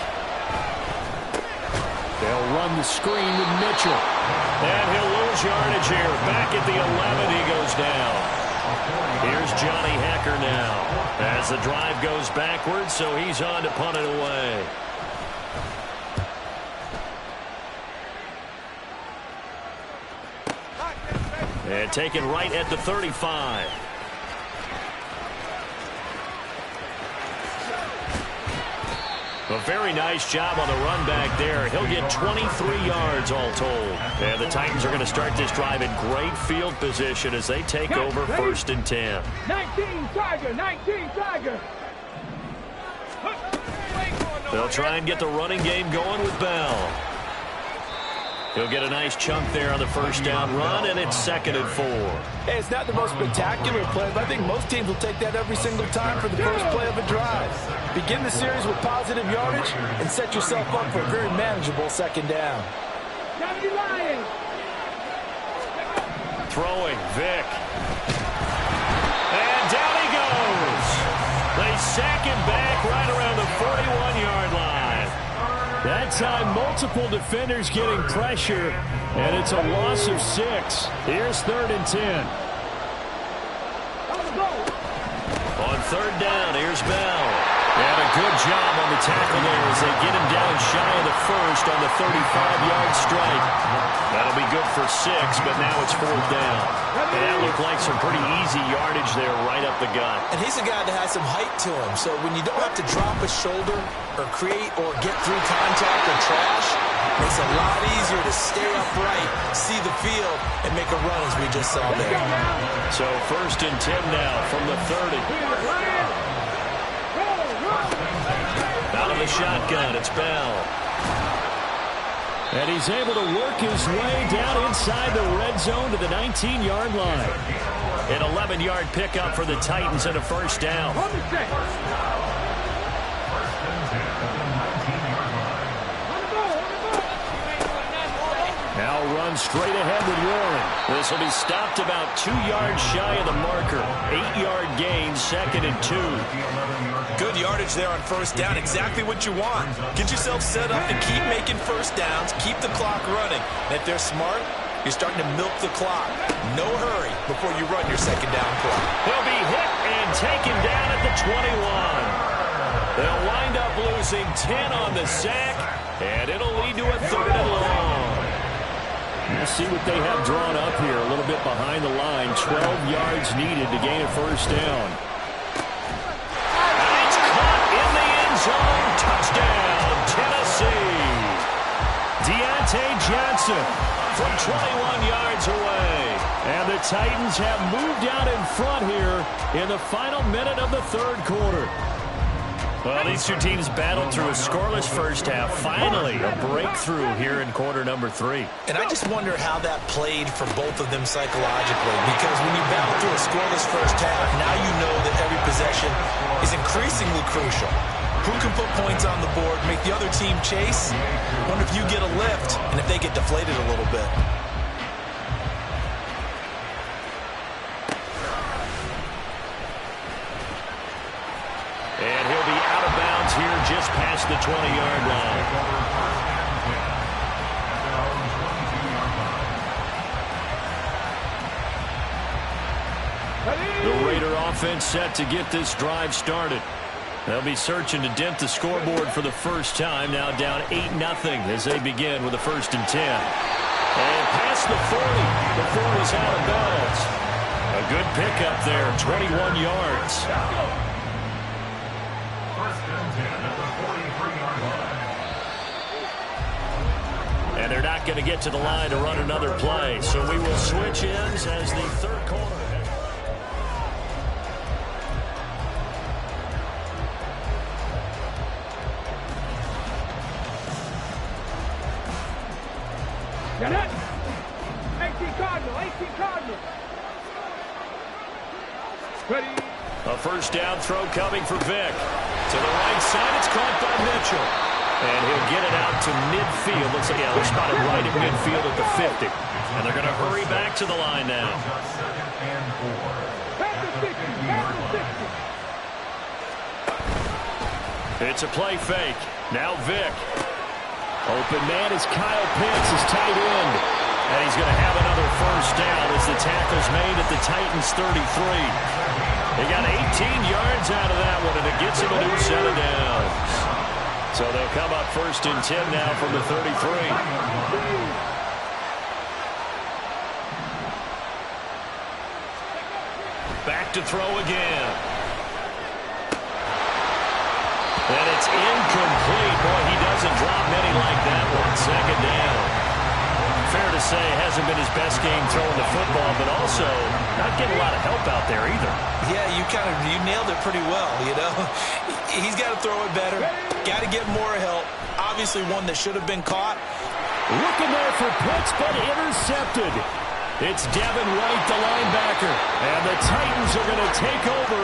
They'll run the screen with Mitchell. And he'll lose yardage here. Back at the 11, he goes down. Here's Johnny Hecker now. As the drive goes backwards, so he's on to punt it away. And taken right at the 35. A very nice job on the run back there. He'll get 23 yards all told. And the Titans are going to start this drive in great field position as they take over 1st and 10. 19 Tiger, 19 Tiger. They'll try and get the running game going with Bell. He'll get a nice chunk there on the 1st down run, and it's 2nd and 4. Hey, it's not the most spectacular play, but I think most teams will take that every single time for the first play of a drive. Begin the series with positive yardage and set yourself up for a very manageable 2nd down. Throwing, Vick. And down he goes. They sack him back right around the 41-yard line. That time, multiple defenders getting pressure, and it's a loss of 6. Here's 3rd and 10. On 3rd down, here's Bell. And a good job on the tackle there as they get him down shy of the 1st on the 35-yard strike. That'll be good for 6, but now it's 4th down. And that looked like some pretty easy yardage there right up the gut. And he's a guy that has some height to him, so when you don't have to drop a shoulder or create or get through contact or trash, it's a lot easier to stay upright, see the field, and make a run as we just saw there. So 1st and 10 now from the 30. Out of the shotgun, it's Bell. And he's able to work his way down inside the red zone to the 19-yard line. An 11-yard pickup for the Titans and a 1st down. Now run straight ahead with Warren. This will be stopped about 2 yards shy of the marker. 8-yard gain, 2nd and 2. Good yardage there on 1st down. Exactly what you want. Get yourself set up and keep making 1st downs. Keep the clock running. And if they're smart, you're starting to milk the clock. No hurry before you run your 2nd down play. He'll be hit and taken down at the 21. They'll wind up losing 10 on the sack, and it'll lead to a 3rd and long. Let's see what they have drawn up here. A little bit behind the line. 12 yards needed to gain a 1st down. And it's caught in the end zone. Touchdown, Tennessee. Deontay Johnson from 21 yards away. And the Titans have moved out in front here in the final minute of the 3rd quarter. Well, these two teams battled through a scoreless 1st half. Finally, a breakthrough here in quarter number 3. And I just wonder how that played for both of them psychologically. Because when you battle through a scoreless 1st half, now you know that every possession is increasingly crucial. Who can put points on the board, make the other team chase? Wonder if you get a lift and if they get deflated a little bit. And he'll be out of bounds here just past the 20-yard line. The Raider offense set to get this drive started. They'll be searching to dent the scoreboard for the first time. Now down 8-0 as they begin with a 1st and 10. And past the 40 before it was out of bounds. A good pickup there, 21 yards. And they're not going to get to the line to run another play. So we will switch ends as the 3rd quarter. Get it! 18 Cardinal, 18 Cardinal. Ready. A 1st down throw coming for Vick. To the right side, it's caught by Mitchell. And he'll get it out to midfield. Looks like, yeah, they're spotted right at midfield at the 50. And they're going to hurry back to the line now. It's a play fake. Now Vick. Open man is Kyle Pitts, his tight end. And he's going to have another first down as the tackle's made at the Titans' 33. They got 18 yards out of that one, and it gets him a new set of downs. So they'll come up 1st and 10 now from the 33. Back to throw again. And it's incomplete. Boy, he doesn't drop many like that one. 2nd down. Fair to say, hasn't been his best game throwing the football, but also not getting a lot of help out there either. Yeah, you nailed it pretty well, you know. He's got to throw it better. Got to get more help. Obviously one that should have been caught. Looking there for Pitts, but intercepted. It's Devin White, the linebacker. And the Titans are going to take over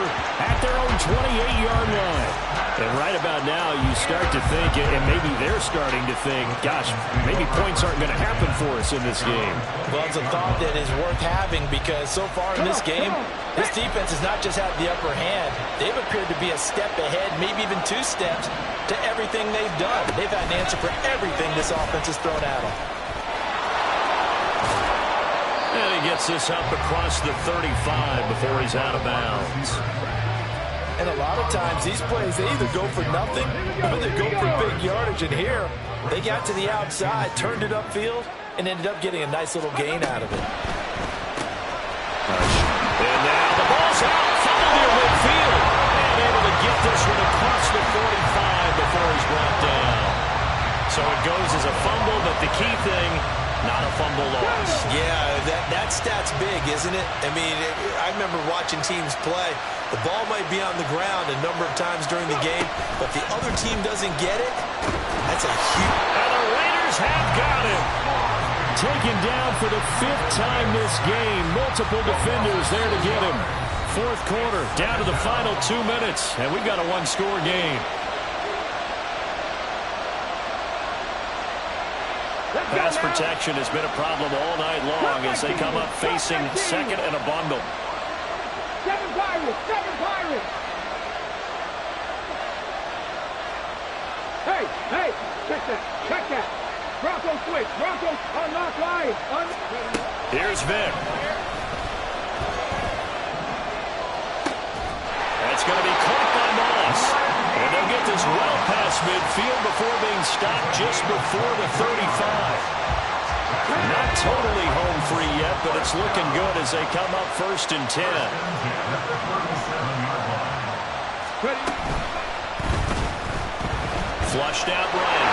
at their own 28-yard line. And right about now, you start to think, and maybe they're starting to think, gosh, maybe points aren't going to happen for us in this game. Well, it's a thought that is worth having because so far in this game, this defense has not just had the upper hand. They've appeared to be a step ahead, maybe even 2 steps to everything they've done. They've had an answer for everything this offense has thrown at them. And he gets this up across the 35 before he's out of bounds. And a lot of times these plays, they either go for nothing or they go for big yardage. And here, they got to the outside, turned it upfield, and ended up getting a nice little gain out of it. And now the ball's out, fouled near midfield. And able to get this one across the 45 before he's brought down. So it goes as a fumble, but the key thing, not a fumble loss. Yeah, that stat's big, isn't it? I mean, I remember watching teams play. The ball might be on the ground a number of times during the game, but the other team doesn't get it. That's a huge... And the Raiders have got him. Taken down for the 5th time this game. Multiple defenders there to get him. 4th quarter, down to the final 2 minutes, and we've got a 1-score game. Pass protection has been a problem all night long as they come up facing 2nd and a bundle. 7 Pirates! 7 Pirates! Hey! Check that! Bronco switch! Bronco unlock line! Here's Vic. That's going to be caught by Moss. And they'll get this well past midfield before being stopped just before the 35. Not totally home free yet, but it's looking good as they come up 1st and 10. Flushed out right.